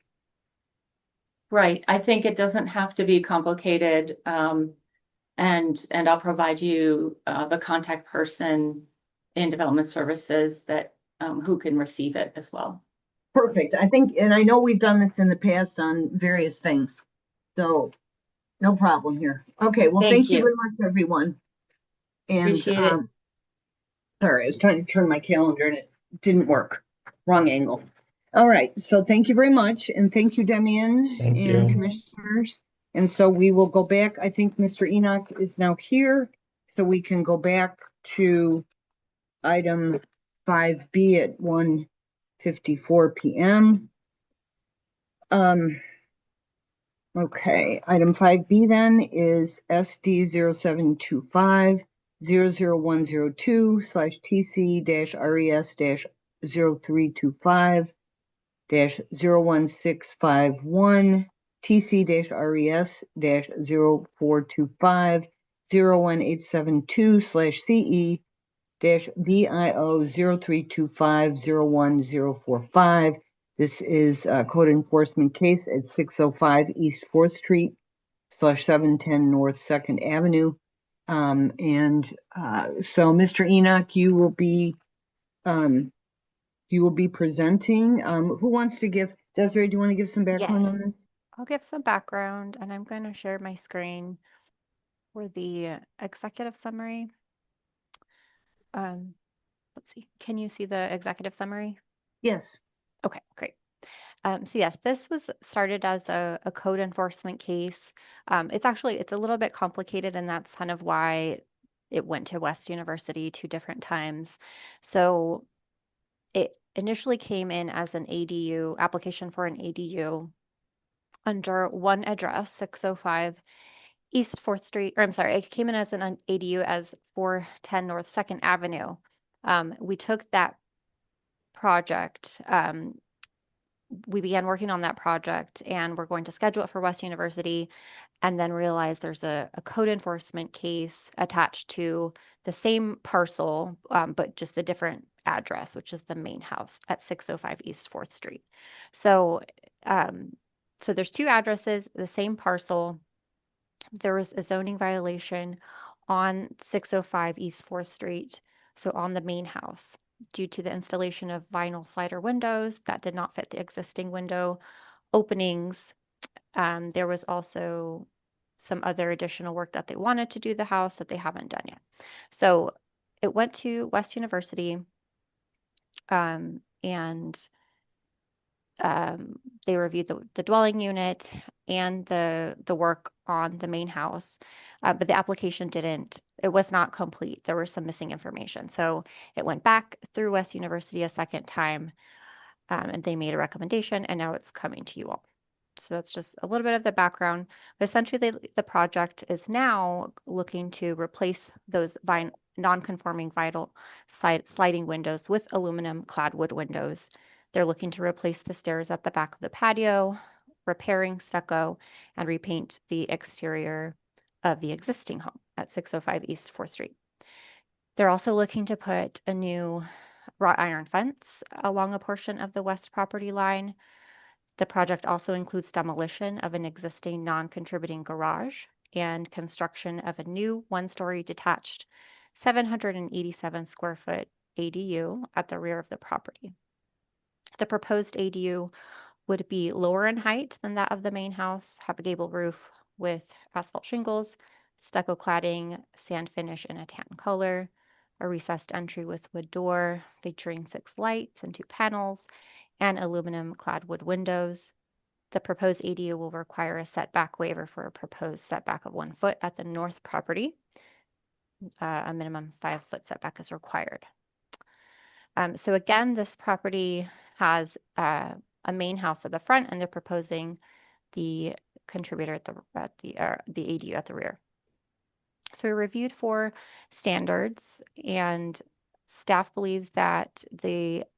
Right. I think it doesn't have to be complicated. And I'll provide you the contact person in development services that who can receive it as well. Perfect. I think, and I know we've done this in the past on various things. So no problem here. Okay. Well, thank you very much, everyone. And appreciate it. Sorry, I was trying to turn my calendar and it didn't work. Wrong angle. All right. So thank you very much. And thank you, Demian and commissioners. And so we will go back. I think Mr. Enoch is now here so we can go back to item 5B at 1:54 p.m. Okay, item 5B then is SD 0725-00102/TC-RES-0325-01651, TC-RES-0425, 01872/CE VIO 0325-01045. This is a code enforcement case at 605 East 4th Street /710 North 2nd Avenue. So Mr. Enoch, you will be presenting. Who wants to give, Desiree, do you want to give some background on this? I'll give some background, and I'm going to share my screen for the executive summary. Let's see. Can you see the executive summary? Yes. Okay, great. So yes, this was started as a code enforcement case. It's a little bit complicated, and that's kind of why it went to West University 2 different times. So it initially came in as an ADU, application for an ADU under one address, 605 East 4th Street, or I'm sorry, it came in as an ADU as 410 North 2nd Avenue. We took that project, we began working on that project, and we're going to schedule it for West University, and then realized there's a code enforcement case attached to the same parcel, but just a different address, which is the main house at 605 East 4th Street. So, so there's 2 addresses, the same parcel. There was a zoning violation on 605 East 4th Street, so on the main house, due to the installation of vinyl slider windows that did not fit the existing window openings. There was also some other additional work that they wanted to do the house that they haven't done yet. So it went to West University, and they reviewed the dwelling unit and the work on the main house, but the application it was not complete. There was some missing information. So it went back through West University a second time, and they made a recommendation, and now it's coming to you all. So that's just a little bit of the background. But essentially, the project is now looking to replace those non-conforming sliding windows with aluminum clad wood windows. They're looking to replace the stairs at the back of the patio, repairing stucco, and repaint the exterior of the existing home at 605 East 4th Street. They're also looking to put a new wrought iron fence along a portion of the west property line. The project also includes demolition of an existing non-contributing garage and construction of a new 1-story detached 787 square foot ADU at the rear of the property. The proposed ADU would be lower in height than that of the main house, have a gable roof with asphalt shingles, stucco cladding, sand finish in a tan color, a recessed entry with wood door featuring 6 lights and 2 panels, and aluminum clad wood windows. The proposed ADU will require a setback waiver for a proposed setback of 1 foot at the north property. A minimum 5-foot setback is required. So again, this property has a main house at the front, and they're proposing the contributor at the ADU at the rear. So we reviewed 4 standards, and staff believes that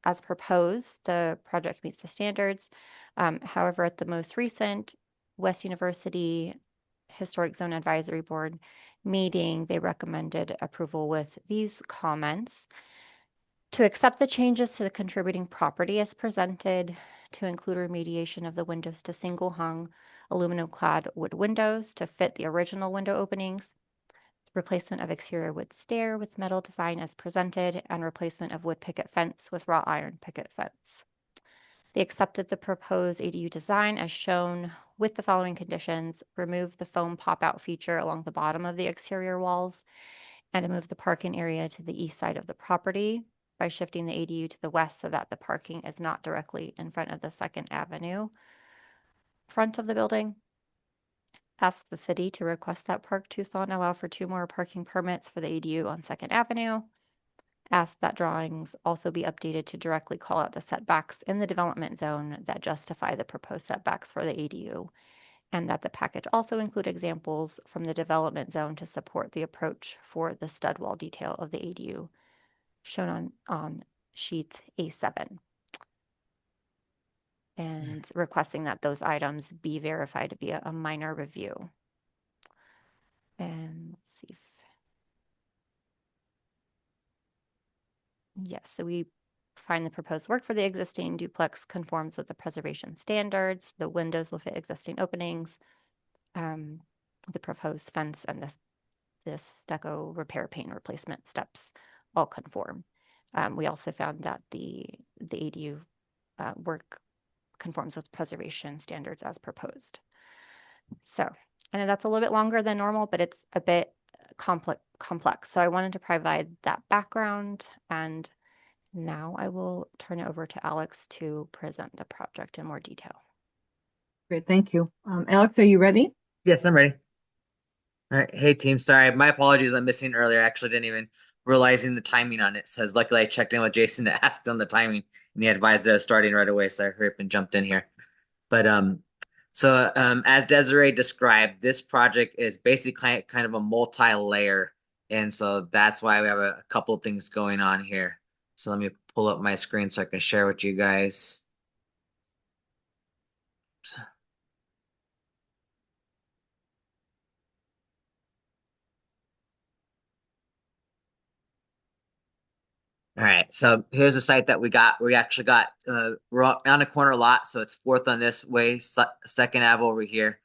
as proposed, the project meets the standards. However, at the most recent West University Historic Zone Advisory Board meeting, they recommended approval with these comments: to accept the changes to the contributing property as presented, to include remediation of the windows to single hung aluminum clad wood windows to fit the original window openings, replacement of exterior wood stair with metal design as presented, and replacement of wood picket fence with wrought iron picket fence. They accepted the proposed ADU design as shown with the following conditions: remove the foam pop-out feature along the bottom of the exterior walls, and to move the parking area to the east side of the property by shifting the ADU to the west so that the parking is not directly in front of the 2nd Avenue front of the building. ask the city to request that Park Tucson allow for 2 more parking permits for the ADU on 2nd Avenue. Ask that drawings also be updated to directly call out the setbacks in the development zone that justify the proposed setbacks for the ADU, and that the package also include examples from the development zone to support the approach for the stud wall detail of the ADU shown on sheet A7. And requesting that those items be verified via a minor review. And let's see if, yes, so we find the proposed work for the existing duplex conforms with the preservation standards. The windows will fit existing openings. The proposed fence and this stucco repair paint replacement steps all conform. We also found that the ADU work conforms with preservation standards as proposed. So I know that's a little bit longer than normal, but it's a bit complex. So I wanted to provide that background, and now I will turn it over to Alex to present the project in more detail. Great, thank you. Alex, are you ready? Yes, I'm ready. All right. Hey, team. Sorry, my apologies. I'm missing earlier. I actually didn't even realizing the timing on it. So luckily I checked in with Jason to ask on the timing, and he advised that I was starting right away. So I hurried up and jumped in here. But as Desiree described, this project is basically kind of a multi-layer, and so that's why we have a couple of things going on here. So let me pull up my screen so I can share with you guys. All right, so here's the site that we got. We actually got, we're on a corner lot, so it's 4th on this way, 2nd Ave over here.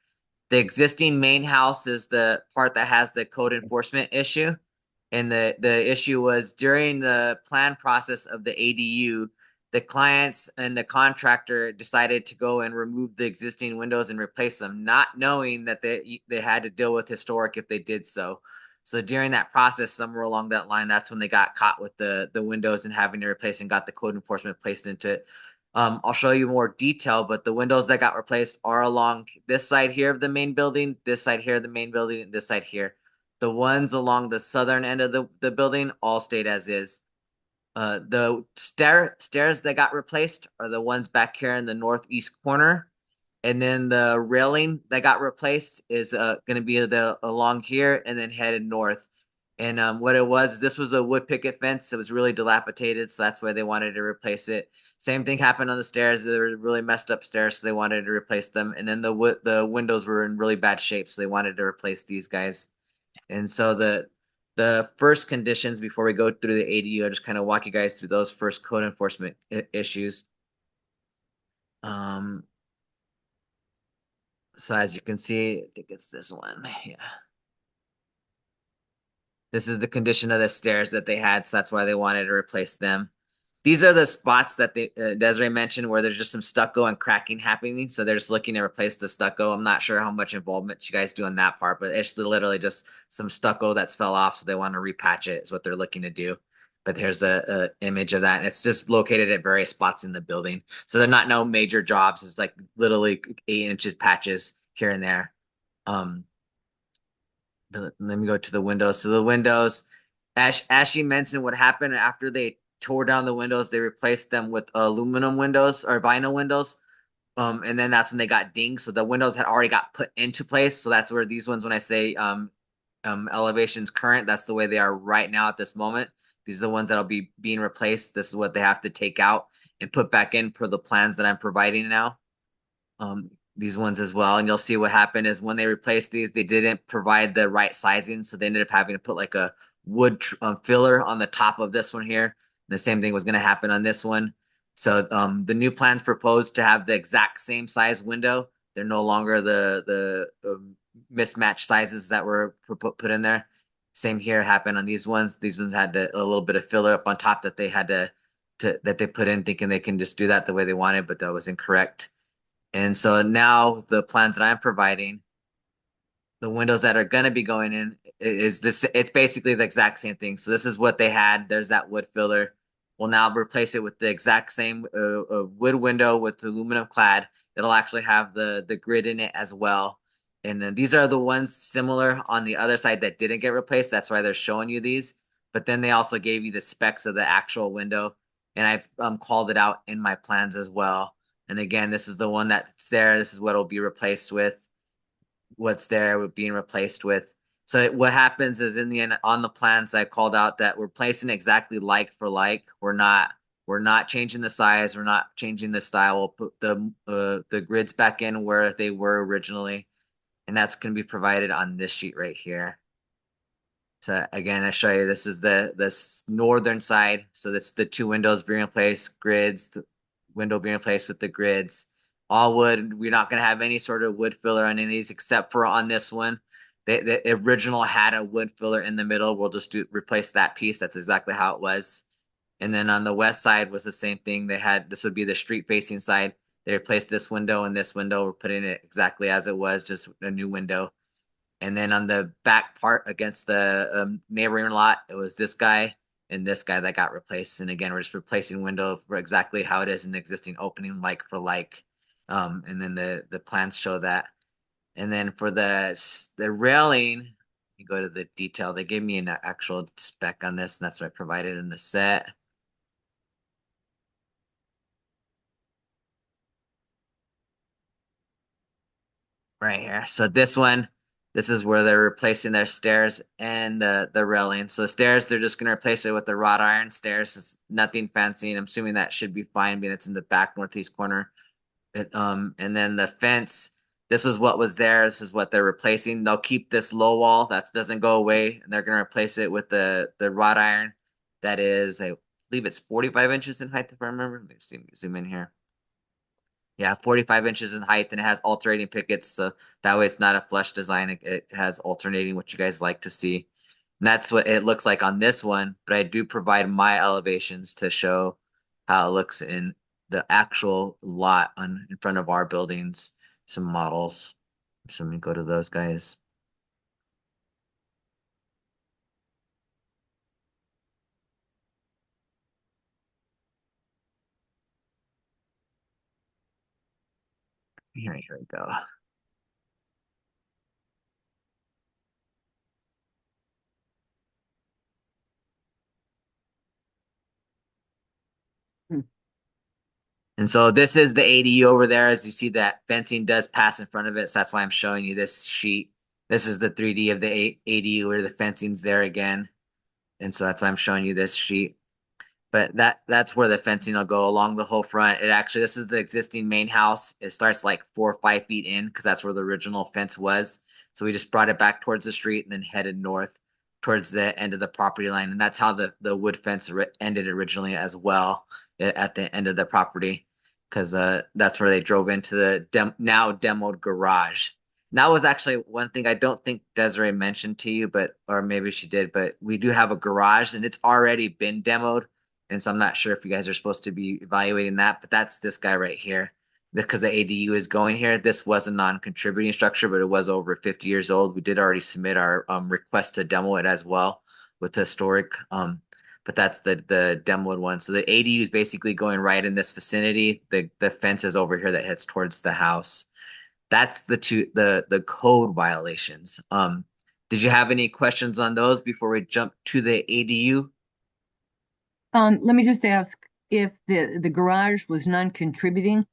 The existing main house is the part that has the code enforcement issue. And the issue was during the plan process of the ADU, the clients and the contractor decided to go and remove the existing windows and replace them, not knowing that they had to deal with historic if they did so. So during that process, somewhere along that line, that's when they got caught with the windows and having to replace and got the code enforcement placed into it. I'll show you more detail, but the windows that got replaced are along this side here of the main building, this side here of the main building, and this side here. The ones along the southern end of the building all stayed as is. The stairs that got replaced are the ones back here in the northeast corner. And then the railing that got replaced is going to be along here and then headed north. And what it was, this was a wood picket fence. It was really dilapidated, so that's why they wanted to replace it. Same thing happened on the stairs. They were really messed up stairs, so they wanted to replace them. And then the windows were in really bad shape, so they wanted to replace these guys. And so the first conditions before we go through the ADU, I'll just kind of walk you guys through those first code enforcement issues. So as you can see, I think it's this one. Yeah. This is the condition of the stairs that they had, so that's why they wanted to replace them. These are the spots that Desiree mentioned where there's just some stucco and cracking happening. So they're just looking to replace the stucco. I'm not sure how much involvement you guys do in that part, but it's literally just some stucco that's fell off. So they want to repatch it is what they're looking to do. But there's a image of that. And it's just located at various spots in the building. So they're not no major jobs. It's like literally 8-inch patches here and there. Let me go to the windows. So the windows, as she mentioned, what happened after they tore down the windows, they replaced them with aluminum windows or vinyl windows. And then that's when they got dinged. So the windows had already got put into place. So that's where these ones, when I say elevations current, that's the way they are right now at this moment. These are the ones that'll be being replaced. This is what they have to take out and put back in per the plans that I'm providing now. These ones as well. And you'll see what happened is when they replaced these, they didn't provide the right sizing. So they ended up having to put like a wood filler on the top of this one here. The same thing was going to happen on this one. So the new plans proposed to have the exact same size window. They're no longer the mismatched sizes that were put in there. Same here happened on these ones. These ones had a little bit of filler up on top that they had that they put in thinking they can just do that the way they wanted, but that was incorrect. And so now the plans that I'm providing, the windows that are going to be going in is this. It's basically the exact same thing. So this is what they had. There's that wood filler. We'll now replace it with the exact same wood window with aluminum clad. It'll actually have the grid in it as well. And then these are the ones similar on the other side that didn't get replaced. That's why they're showing you these. But then they also gave you the specs of the actual window. And I've called it out in my plans as well. And again, this is the one that's there. This is what will be replaced with. What's there being replaced with. So what happens is in the end on the plans I called out that we're placing exactly like for like. We're not changing the size. We're not changing the style. We'll put the grids back in where they were originally. And that's going to be provided on this sheet right here. So again, I show you, this is this northern side. So that's the two windows being replaced, grids, the window being replaced with the grids. All wood. We're not going to have any sort of wood filler on any of these except for on this one. The original had a wood filler in the middle. We'll just replace that piece. That's exactly how it was. And then on the west side was the same thing. This would be the street facing side. They replaced this window and this window. We're putting it exactly as it was, just a new window. And then on the back part against the neighboring lot, it was this guy and this guy that got replaced. And again, we're just replacing window for exactly how it is in the existing opening, like for like. And then the plans show that. And then for the railing, you go to the detail. They gave me an actual spec on this, and that's what I provided in the set. Right here. So this one, this is where they're replacing their stairs and the railing. So the stairs, they're just going to replace it with the wrought iron stairs. It's nothing fancy. And I'm assuming that should be fine, being it's in the back northeast corner. And then the fence, this was what was there. This is what they're replacing. They'll keep this low wall that doesn't go away, and they're going to replace it with the wrought iron. That is, I believe it's 45 inches in height, if I remember. Let me zoom in here. Yeah, 45 inches in height, and it has alternating pickets, so that way it's not a flush design. It has alternating, what you guys like to see. And that's what it looks like on this one, but I do provide my elevations to show how it looks in the actual lot in front of our buildings, some models. So let me go to those guys. Here we go. And so this is the ADU over there. As you see, that fencing does pass in front of it. So that's why I'm showing you this sheet. This is the 3D of the ADU where the fencing's there again. And so that's why I'm showing you this sheet. But that's where the fencing will go along the whole front. This is the existing main house. It starts like 4 or 5 feet in because that's where the original fence was. So we just brought it back towards the street and then headed north towards the end of the property line. And that's how the wood fence ended originally as well, at the end of the property, because that's where they drove into the now demoed garage. And that was actually one thing I don't think Desiree mentioned to you, or maybe she did, but we do have a garage and it's already been demoed. And so I'm not sure if you guys are supposed to be evaluating that, but that's this guy right here. Because the ADU is going here. This was a non-contributing structure, but it was over 50 years old. We did already submit our request to demo it as well with the historic. But that's the demoed one. So the ADU is basically going right in this vicinity. The fence is over here that heads towards the house. That's the code violations. Did you have any questions on those before we jump to the ADU? Let me just ask if the garage was non-contributing,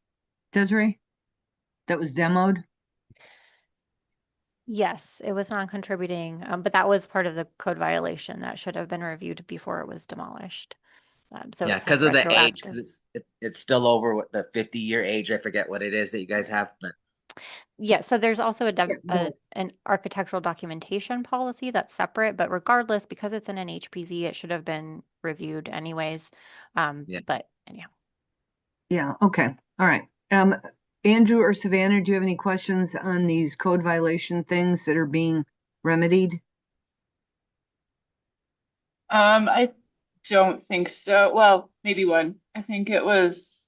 Desiree, that was demoed? Yes, it was non-contributing, but that was part of the code violation that should have been reviewed before it was demolished. So Yeah, it's because of the age, retroactive. it's still over what the 50-year age. I forget what it is that you guys have, but Yeah, so there's also Yeah. an architectural documentation policy that's separate, but regardless, because it's in an HPZ, it should have been reviewed anyways. Yeah. But anyhow. Yeah, okay, all right. Andrew or Savannah, do you have any questions on these code violation things that are being remedied? I don't think so. Well, maybe one. I think it was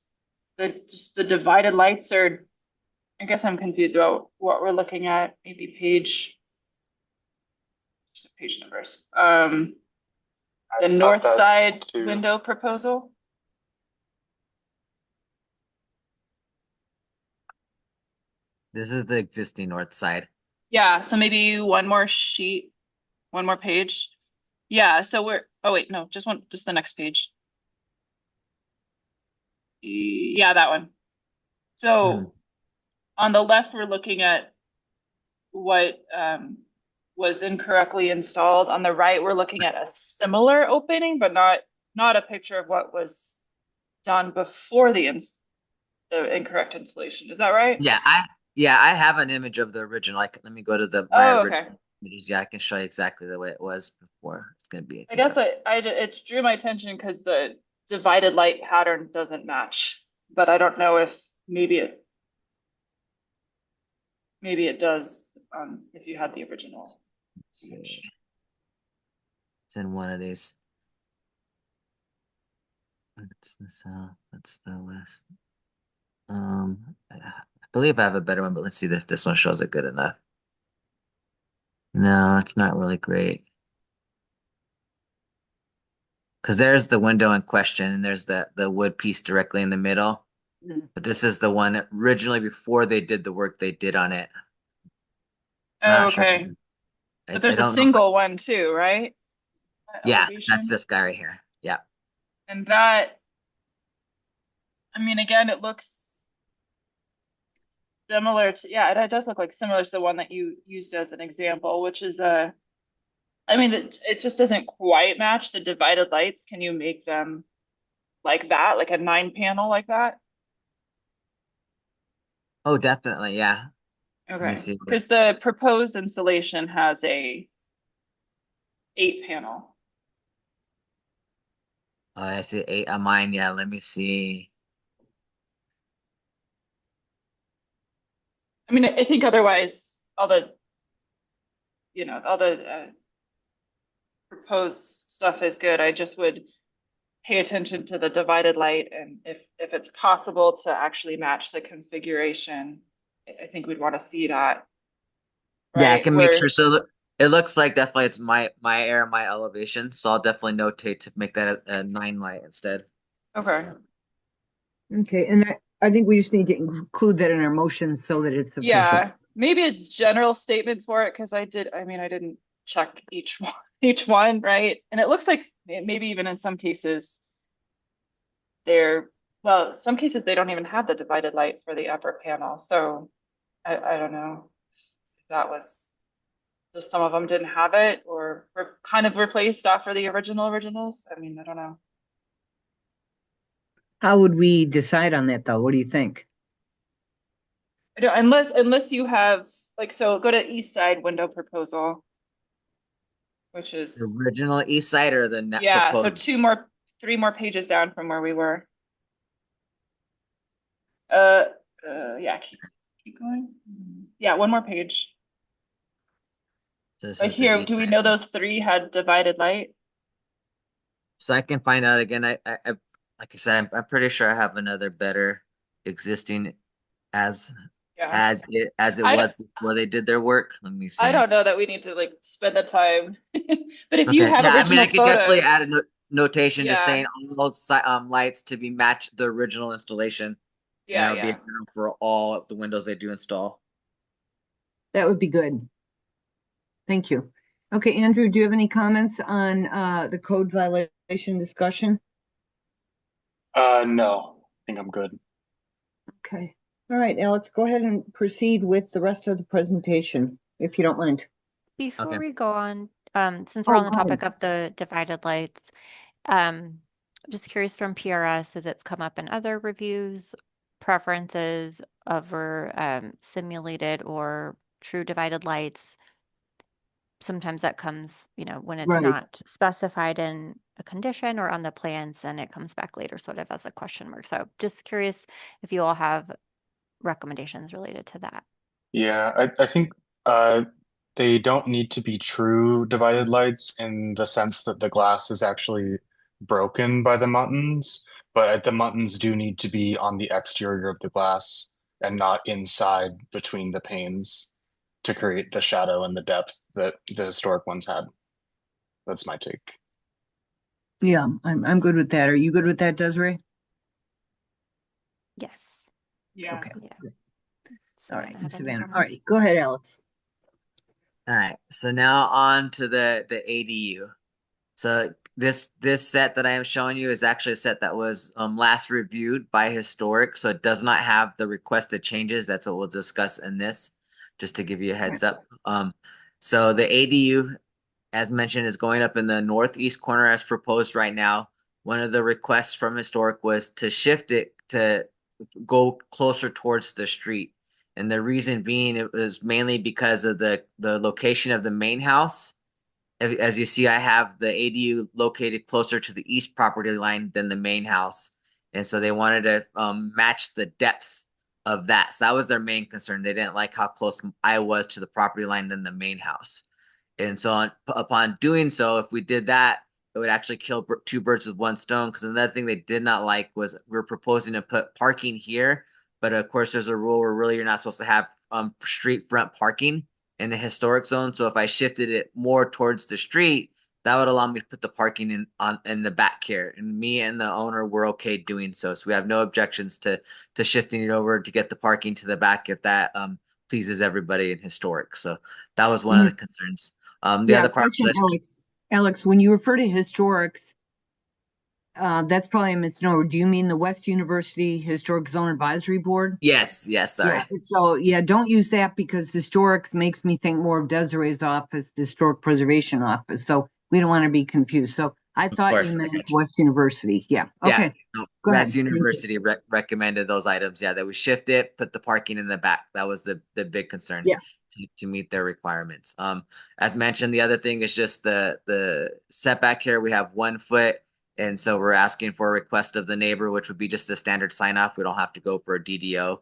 just the divided lights are, I guess I'm confused about what we're looking at. Maybe just page numbers. The I north thought that side too. window proposal. this is the existing north side. Yeah, so maybe one more sheet, one more page. Yeah, so oh wait, no, just the next page. Yeah, that one. So on the left, we're looking at what was incorrectly installed. On the right, we're looking at a similar opening, but not a picture of what was done before the incorrect installation. Is that right? Yeah, I have an image of the original. Let me go to my Oh, okay. original images. Yeah, I can show you exactly the way it was before. It's gonna be, I guess it drew my attention because the divided light pattern doesn't match, but I don't know if maybe it does if you had the original let's image. see. It's in one of these. That's the south. That's the west. I believe I have a better one, but let's see if this one shows it good enough. No, it's not really great. Because there's the window in question, and there's the wood piece directly in the middle. But this is the one originally before they did the work they did on it. I'm Oh, not sure. okay. But I there's a don't know. single one too, right? That Yeah, elevation. that's this guy right here. Yeah. And that, I mean, again, it looks similar to, yeah, it does look like similar to the one that you used as an example, which is I mean, it just doesn't quite match the divided lights. Can you make them like that, like a 9 panel like that? Oh, definitely. Yeah. Let me Okay, see. because the proposed installation has a 8 panel. Oh, I see 8 on mine. Yeah. Let me see. I mean, I think otherwise all the proposed stuff is good. I just would pay attention to the divided light, and if it's possible to actually match the configuration, I think we'd want to see that. Yeah, I Right? can make sure. So it looks like definitely it's my air, my elevation. So I'll definitely notate to make that a 9 light instead. Okay. Okay, and I think we just need to include that in our motion so that it's official. Yeah, maybe a general statement for it because I didn't check each one, right? And it looks like maybe even in some cases some cases they don't even have the divided light for the upper panel. So I don't know if that was just some of them didn't have it or were kind of replaced after the originals. I mean, I don't know. How would we decide on that though? What do you think? I don't, unless you have so go to East Side window proposal, which The is original east side or the net yeah, so proposed? 3 more pages down from where we were. Yeah, keep going. Yeah, one more page. This Right is the here, east do we side. know those 3 had divided light? So I can find out again. I like I said, I'm pretty sure I have another better existing as Yeah. as it I was before they did their work. Let me I see. don't know that we need to spend the time. But if you Okay, have yeah, I mean, original I could definitely add a photos, notation just yeah, saying all lights to be matched the original installation, and that would be yeah. for all of the windows they do install. That would be good. Thank you. Okay, Andrew, do you have any comments on the code violation discussion? No, I think I'm good. Okay. All right, Alex, go ahead and proceed with the rest of the presentation, if you don't mind. Before Okay. we go on, since we're on the go ahead. topic of the divided lights, um, just curious from PRS, as it's come up in other reviews, preferences over simulated or true divided lights. Sometimes that comes, when it's Right. not specified in a condition or on the plans, and it comes back later sort of as a question mark. So just curious if you all have recommendations related to that. Yeah, I think they don't need to be true divided lights in the sense that the glass is actually broken by the muttons, but the muttons do need to be on the exterior of the glass and not inside between the panes to create the shadow and the depth that the historic ones had. That's my take. Yeah, I'm good with that. Are you good with that, Desiree? Yes. Yeah. Okay. Yeah. Good. So All I right, don't have any Savannah. All comments. right, go ahead, Alex. All right, so now on to the ADU. So this set that I am showing you is actually a set that was last reviewed by Historic, so it does not have the requested changes. That's what we'll discuss in this, just to give you a heads up. So the ADU, as mentioned, is going up in the northeast corner as proposed right now. One of the requests from Historic was to shift it to go closer towards the street. And the reason being, it was mainly because of the location of the main house. As you see, I have the ADU located closer to the east property line than the main house. And so they wanted to match the depth of that. So that was their main concern. They didn't like how close I was to the property line than the main house. And so upon doing so, if we did that, it would actually kill two birds with one stone. Because another thing they did not like was we're proposing to put parking here. But of course, there's a rule where really you're not supposed to have street front parking in the historic zone. So if I shifted it more towards the street, that would allow me to put the parking in the back here. And me and the owner were okay doing so. So we have no objections to shifting it over to get the parking to the back if that pleases everybody in historic. So that was one of the concerns. The Yeah, other part question, was, Alex, when you refer to historics, that's probably a misnomer. Do you mean the West University Historic Zone Advisory Board? yes, sorry. Yeah, so yeah, don't use that because historics makes me think more of Desiree's office, the Historic Preservation Office. So we don't want to be confused. So I thought course, you I meant got you. West University. Yeah. Yeah, Okay. no, Go ahead. Mass University recommended those items. Yeah, that we shift it, put the parking in the back. That was the big concern. Yeah. To meet their requirements. As mentioned, the other thing is just the setback here. We have 1 foot, and so we're asking for a request of the neighbor, which would be just a standard sign off. We don't have to go for a DDO.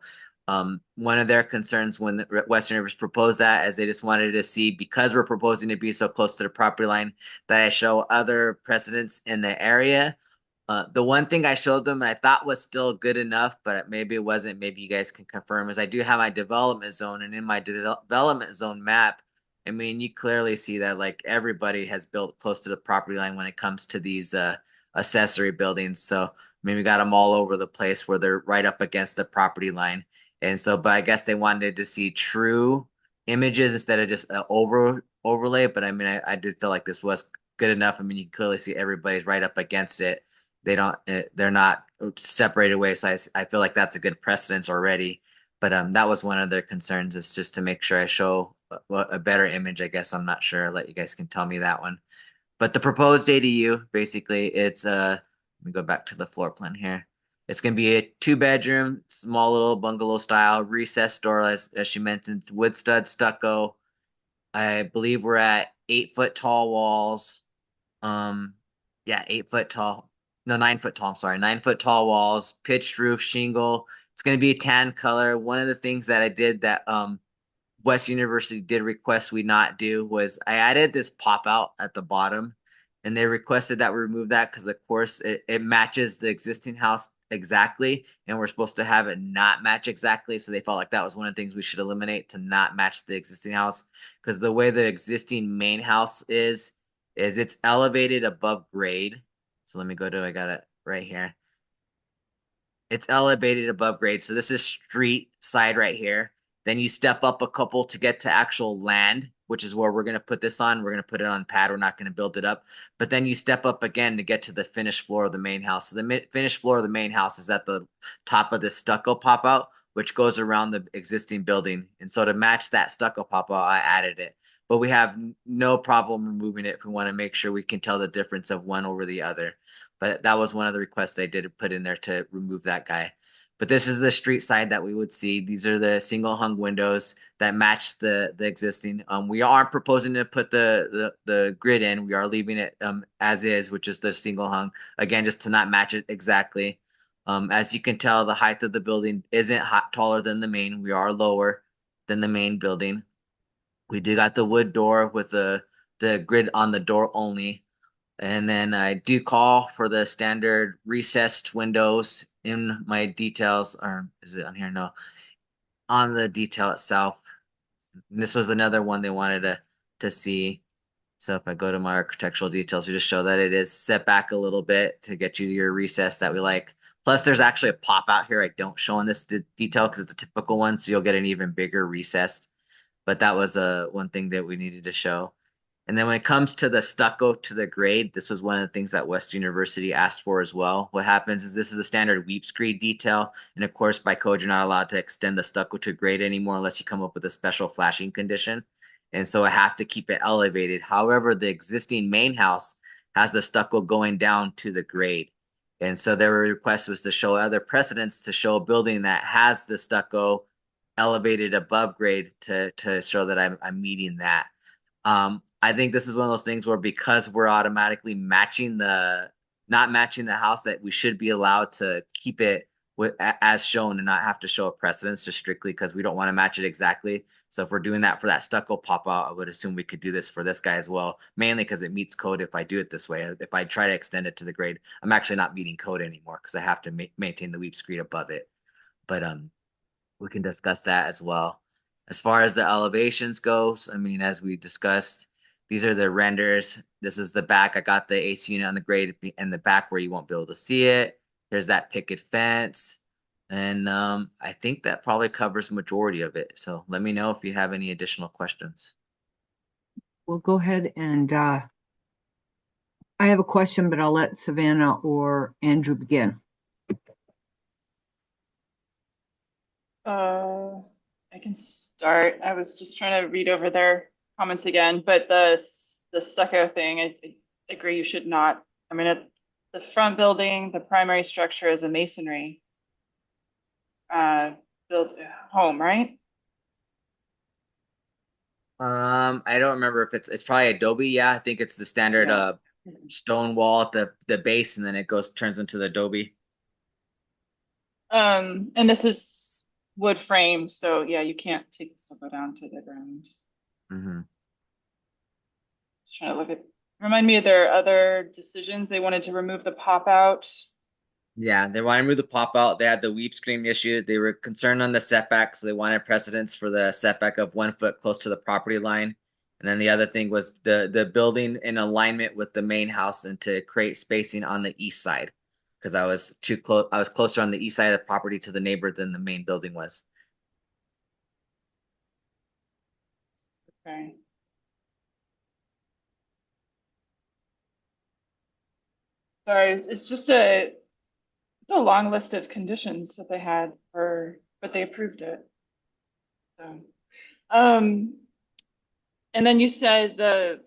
One of their concerns when the Western Rivers proposed that is they just wanted to see, because we're proposing to be so close to the property line, that I show other precedents in the area. The one thing I showed them I thought was still good enough, but maybe it wasn't. Maybe you guys can confirm, is I do have my development zone, and in my development zone map, I mean, you clearly see that like everybody has built close to the property line when it comes to these accessory buildings. So I mean, we got them all over the place where they're right up against the property line. And so, but I guess they wanted to see true images instead of just overlay. But I mean, I did feel like this was good enough. I mean, you can clearly see everybody's right up against it. They're not separated away. So I feel like that's a good precedence already. But that was one of their concerns, is just to make sure I show a better image. I guess I'm not sure. I'll let you guys can tell me that one. But the proposed ADU, basically, it's let me go back to the floor plan here. It's going to be a 2-bedroom, small little bungalow style, recessed door, as she mentioned, wood stud stucco. I believe we're at 8-foot tall walls. Yeah, 8-foot tall. No, 9-foot tall. I'm sorry, 9-foot tall walls, pitched roof, shingle. It's going to be a tan color. One of the things that I did that West University did request we not do was I added this pop out at the bottom, and they requested that we remove that because of course it matches the existing house exactly, and we're supposed to have it not match exactly. So they felt like that was one of the things we should eliminate, to not match the existing house, because the way the existing main house is it's elevated above grade. So let me go to, I got it right here. It's elevated above grade. So this is street side right here. Then you step up a couple to get to actual land, which is where we're going to put this on. We're going to put it on pad. We're not going to build it up. But then you step up again to get to the finished floor of the main house. So the finished floor of the main house is at the top of the stucco pop out, which goes around the existing building. And so to match that stucco pop out, I added it. But we have no problem removing it if we want to make sure we can tell the difference of one over the other. But that was one of the requests I did put in there, to remove that guy. But this is the street side that we would see. These are the single hung windows that match the existing. We aren't proposing to put the grid in. We are leaving it as is, which is the single hung. Again, just to not match it exactly. As you can tell, the height of the building isn't taller than the main. We are lower than the main building. We do got the wood door with the grid on the door only. And then I do call for the standard recessed windows in my details, or is it on here? No, on the detail itself. And this was another one they wanted to see. So if I go to my architectural details, we just show that it is set back a little bit to get you your recess that we like. Plus, there's actually a pop out here I don't show in this detail because it's a typical one, so you'll get an even bigger recess. but that was one thing that we needed to show. And then when it comes to the stucco to the grade, this was one of the things that West University asked for as well. What happens is this is a standard weep screed detail. And of course, by code, you're not allowed to extend the stucco to grade anymore unless you come up with a special flashing condition. And so I have to keep it elevated. However, the existing main house has the stucco going down to the grade. And so their request was to show other precedents to show a building that has the stucco elevated above grade to show that I'm meeting that. I think this is one of those things where because we're automatically not matching the house, that we should be allowed to keep it as shown and not have to show a precedence just strictly because we don't want to match it exactly. So if we're doing that for that stucco pop out, I would assume we could do this for this guy as well, mainly because it meets code if I do it this way. If I try to extend it to the grade, I'm actually not meeting code anymore because I have to maintain the weep screed above it. But we can discuss that as well. As far as the elevations goes, I mean, as we discussed, these are the renders. This is the back. I got the AC unit on the grade in the back where you won't be able to see it. There's that picket fence. And I think that probably covers majority of it. So let me know if you have any additional questions. We'll go ahead and I have a question, but I'll let Savannah or Andrew begin. I can start. I was just trying to read over their comments again, but the stucco thing, I agree you should not. I mean, the front building, the primary structure is a masonry built home, right? I don't remember if it's probably Adobe. Yeah, I think it's the standard stone wall at the base, and then it turns into the Adobe. And this is wood frame, so yeah, you can't take the stucco down to the ground. Mm-hmm. Just trying to look at. Remind me of their other decisions. They wanted to remove the pop out. Yeah, they wanted to move the pop out. They had the weep screen issue. They were concerned on the setback, so they wanted precedence for the setback of 1 foot close to the property line. And then the other thing was the building in alignment with the main house and to create spacing on the east side. Because I was too close. I was closer on the east side of the property to the neighbor than the main building was. Okay. Sorry, it's just it's a long list of conditions that they had but they approved it. So, and then you said the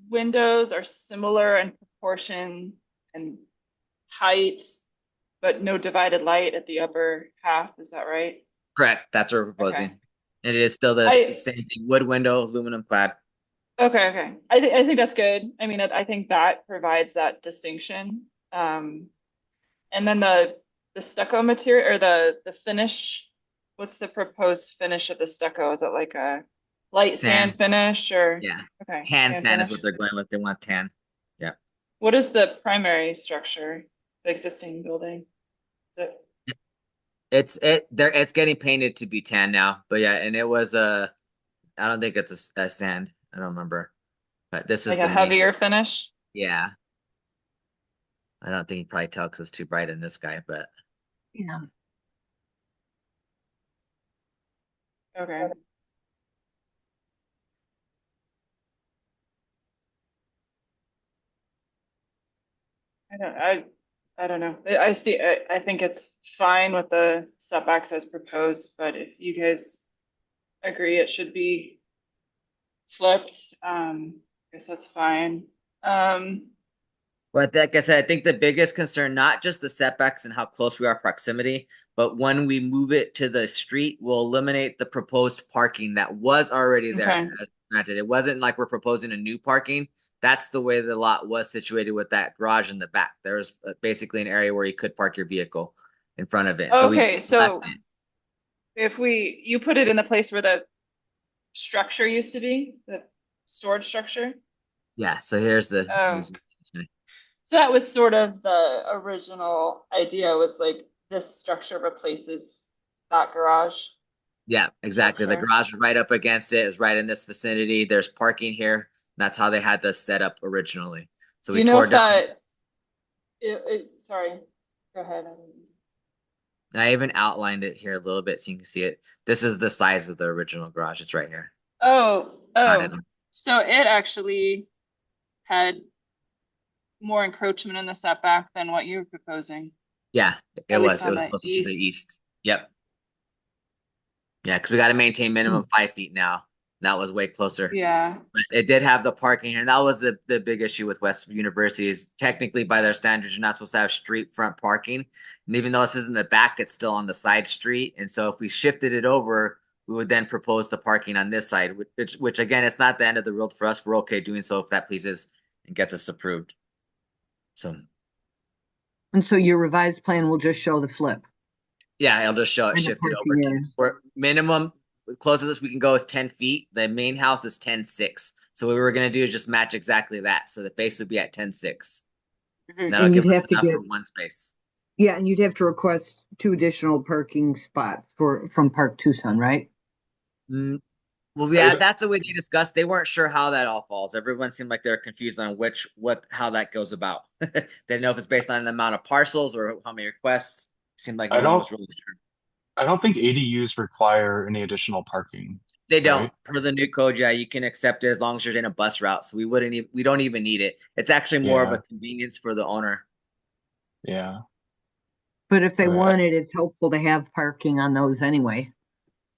windows are similar in proportion and height, but no divided light at the upper half. Is that right? Correct. That's what we're proposing. Okay. And it is still the same thing: wood window, aluminum clad. Okay. I think that's good. I mean, I think that provides that distinction. And then the stucco material or the finish. What's the proposed finish of the stucco? Is it like a light sand finish or? Yeah. Okay. Tan sand is what they're going with. They want tan. Yeah. What is the primary structure, the existing building? Is it? It's getting painted to be tan now, but yeah, and it was I don't think it's a sand. I don't remember, but this is Like a heavier finish? Yeah. I don't think you probably tell because it's too bright in this guy, but Yeah. Okay. I don't know. I see. I think it's fine with the setbacks as proposed, but if you guys agree it should be flipped, I guess that's fine. But like I said, I think the biggest concern, not just the setbacks and how close we are proximity, but when we move it to the street, we'll eliminate the proposed parking that was already there. Okay. Granted, it wasn't like we're proposing a new parking. That's the way the lot was situated with that garage in the back. There's basically an area where you could park your vehicle in front of it. Okay, so if you put it in the place where the structure used to be, the storage structure. Yeah, so here's the. So that was sort of the original idea, was like this structure replaces that garage. Yeah, exactly. Structure. The garage was right up against it. It was right in this vicinity. There's parking here. That's how they had this set up originally. So Do you know if that? Sorry, go ahead. And I even outlined it here a little bit so you can see it. This is the size of the original garage. It's right here. Oh, Not in. so it actually had more encroachment in the setback than what you were proposing, Yeah, it at least was. It on was the closer to the east. east. Yep. Yeah, because we got to maintain minimum 5 feet now. That was way closer. Yeah. But it did have the parking here. And that was the big issue with West University is technically by their standards, you're not supposed to have street front parking. And even though this is in the back, it's still on the side street. And so if we shifted it over, we would then propose the parking on this side, which again, it's not the end of the world for us. We're okay doing so if that pleases and gets us approved. So And so your revised plan will just show the flip. yeah, I'll just show it And the shifted over parking to area. where minimum closest we can go is 10 feet. The main house is 10.6. So what we were gonna do is just match exactly that. So the face would be at 10.6. Mhm. That'll And give you'd us have to enough get, for one space. yeah, and you'd have to request 2 additional parking spots from Park Tucson, right? Mm, well, yeah, that's the way they discussed. They weren't sure how that all falls. Everyone seemed like they're confused on how that goes about. They didn't know if it's based on the amount of parcels or how many requests. Seemed like I no one don't was really sure. I don't think ADUs require any additional parking, They don't. right? Per the new code, yeah, you can accept it as long as you're in a bus route. So we don't even need it. It's actually more of a Yeah, convenience for the owner. yeah. But if they Okay. wanted, it's helpful to have parking on those anyway.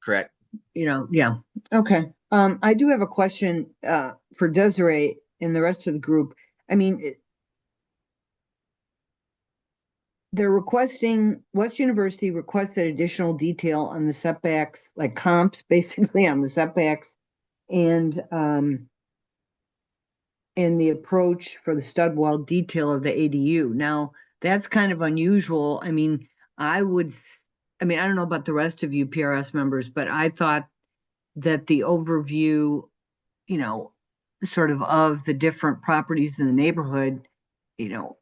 Correct. Yeah. Okay. I do have a question for Desiree and the rest of the group. I mean, they're requesting, West University requested additional detail on the setbacks, like comps, basically on the setbacks and the approach for the stud wall detail of the ADU. Now, that's kind of unusual. I mean, I don't know about the rest of you PRS members, but I thought that the overview, sort of the different properties in the neighborhood,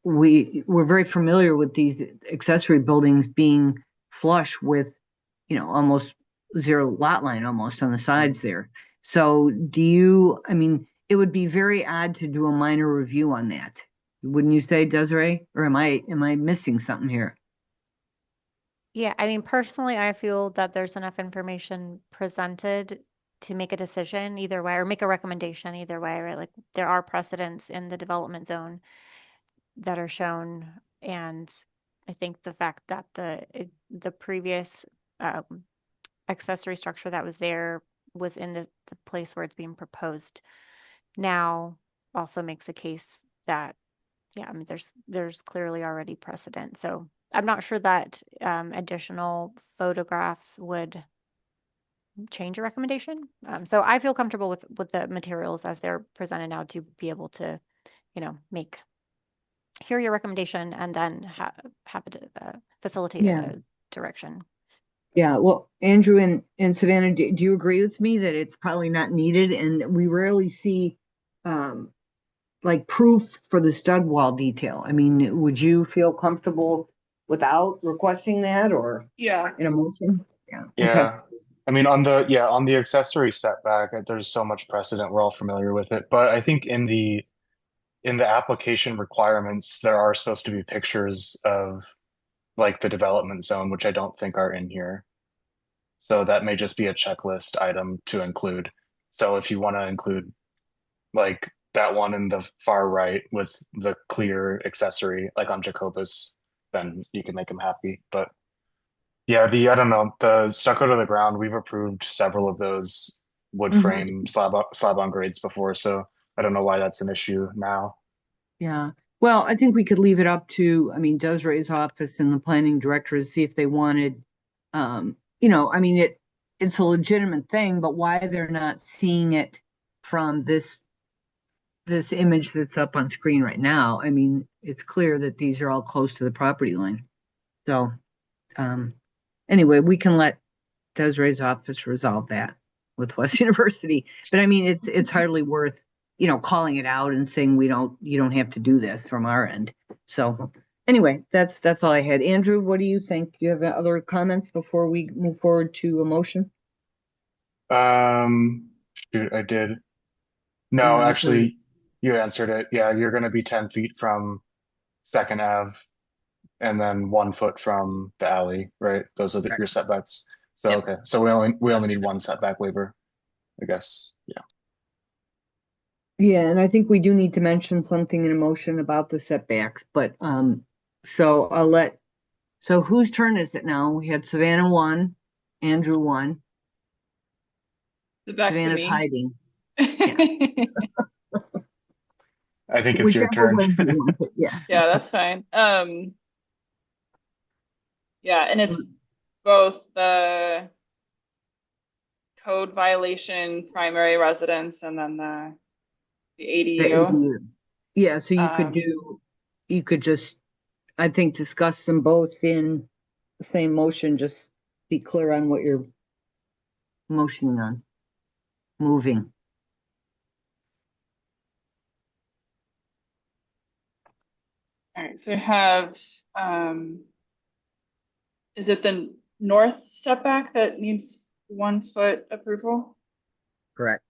we're very familiar with these accessory buildings being flush with, almost zero lot line almost on the sides there. So it would be very odd to do a minor review on that. Wouldn't you say, Desiree? Or am I missing something here? Yeah, I mean, personally, I feel that there's enough information presented to make a decision either way or make a recommendation either way, right? Like there are precedents in the development zone that are shown, and I think the fact that the previous um, accessory structure that was there was in the place where it's being proposed now also makes a case that, yeah, I mean, there's clearly already precedent. So I'm not sure that additional photographs would change a recommendation. So I feel comfortable with the materials as they're presented now to be able to, make hear your recommendation and then have it facilitate Yeah. a direction. Yeah, well, Andrew and Savannah, do you agree with me that it's probably not needed? And we rarely see like proof for the stud wall detail. I mean, would you feel comfortable without requesting that or Yeah. in a motion? Yeah. Okay. Yeah. I mean, on the accessory setback, there's so much precedent. We're all familiar with it. But I think in the application requirements, there are supposed to be pictures of like the development zone, which I don't think are in here. So that may just be a checklist item to include. So if you want to include like that one in the far right with the clear accessory, like on Jacobus, then you can make them happy. But yeah, I don't know, the stucco to the ground, we've approved several of those wood Mhm. frame slab on grades before, so I don't know why that's an issue now. Yeah. Well, I think we could leave it up to, Desiree's office and the planning director to see if they wanted, it's a legitimate thing, but why they're not seeing it from this image that's up on screen right now. I mean, it's clear that these are all close to the property line. So, anyway, we can let Desiree's office resolve that with West University. But I mean, it's hardly worth, calling it out and saying you don't have to do this from our end. So anyway, that's all I had. Andrew, what do you think? Do you have other comments before we move forward to a motion? Shoot, I did. No, actually, you answered it. Yeah, you're going to be 10 feet from Second Ave and then 1 foot from the alley, right? Those are Correct. your setbacks. So Yep. okay, so we only need one setback waiver, I guess. Yeah. Yeah, and I think we do need to mention something in a motion about the setbacks, but, so whose turn is it now? We had Savannah one, Andrew one. Back to Savannah's me. hiding. I think it's your Whichever turn. way you want it, yeah. Yeah, that's fine. Yeah, and it's both the code violation, primary residence, and then the The ADU. ADU. Yeah, so you could just, I think, discuss them both in the same motion, just be clear on what you're motioning on, moving. All right, so we have, is it the north setback that needs 1 foot approval? Correct.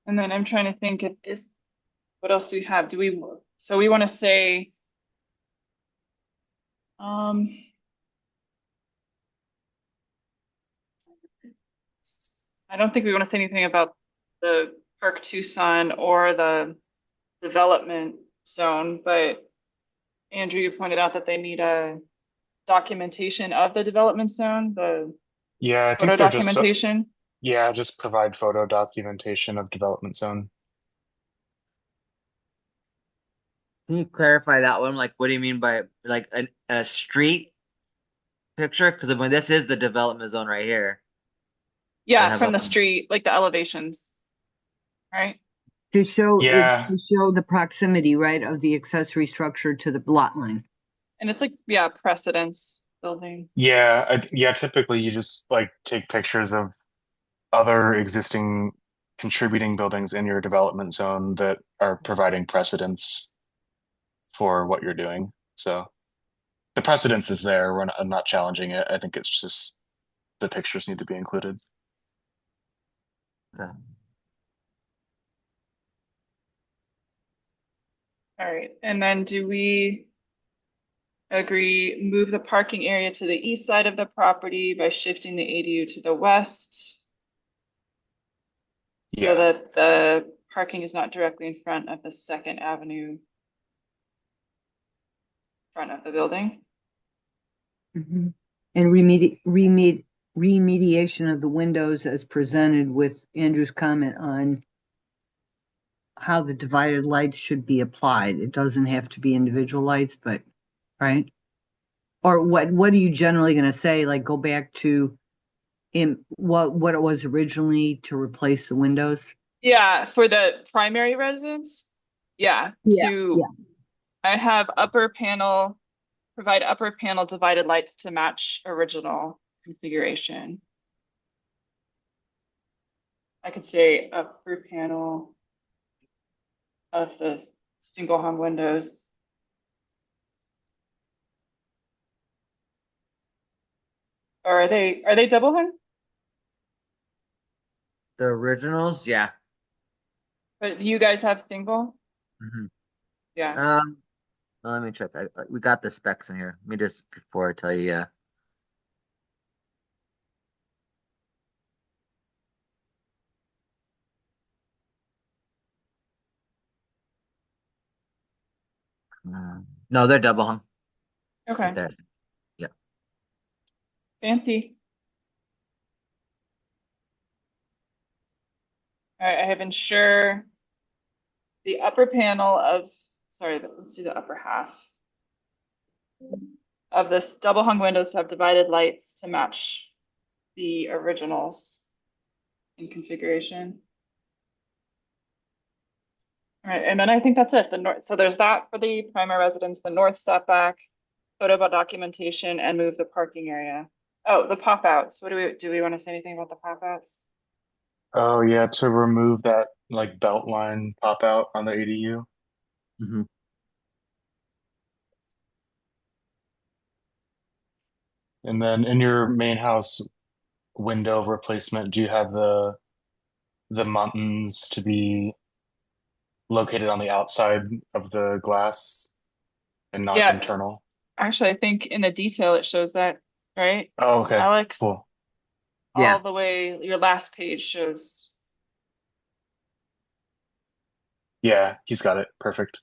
And then I'm trying to think what else do we have? So we want to say, I don't think we want to say anything about the Park Tucson or the development zone, but Andrew, you pointed out that they need a documentation of the development zone, the Yeah, I photo think they're just documentation. yeah, just provide photo documentation of development zone. Can you clarify that one? Like, what do you mean by like a street picture? Because when this is the development zone right here. I Yeah, have from up the on- street, like the elevations, right? To show, it's Yeah, to show the proximity, right, of the accessory structure to the lot line. And it's like, yeah, precedence building. yeah. Typically, you just like take pictures of other existing contributing buildings in your development zone that are providing precedence for what you're doing. So the precedence is there. I'm not challenging it. I think it's just the pictures need to be included. Okay. All right, and then do we agree, move the parking area to the east side of the property by shifting the ADU to the west? So Yeah. that the parking is not directly in front of the Second Avenue front of the building. And remediation of the windows as presented with Andrew's comment on how the divided lights should be applied. It doesn't have to be individual lights, but, right? Or what are you generally going to say? Like, go back to what it was originally to replace the windows? Yeah, for the primary residence. Yeah, Yeah. I have provide upper panel divided lights to match original configuration. I could say upper panel of the single hung windows. Or are they double hung? The originals, yeah. But you guys have single? Mhm. Yeah. Well, let me check. We got the specs in here. Let me just before I tell you, yeah. No, they're double hung. Okay. Right there. Yeah. Fancy. All right, I have ensure the upper panel of, sorry, let's do the upper half of this double hung windows to have divided lights to match the originals in configuration. All right, and then I think that's it. The north, so there's that for the primary residence, the north setback, photo about documentation, and move the parking area. Oh, the pop outs. What do we want to say anything about the pop outs? Oh yeah, to remove that like belt line pop out on the ADU. Mhm. And then in your main house window replacement, do you have the mountains to be located on the outside of the glass and not Yeah, internal? actually, I think in the detail it shows that, right? Oh, okay, Alex, cool. Yeah. all the way, your last page shows. Yeah, he's got it. Perfect.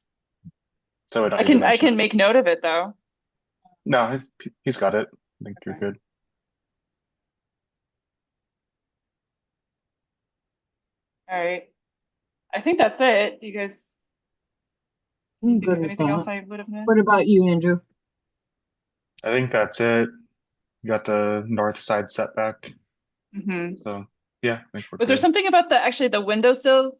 So I don't need to I mention can it. make note of it though. No, he's got it. I think you're Okay. good. All right. I think that's it. You guys, do you I'm think good of with anything else that. I would have What missed? about you, Andrew? I think that's it. You got the north side setback. Hmm. So yeah, I think we're Was there good. something about the windowsills,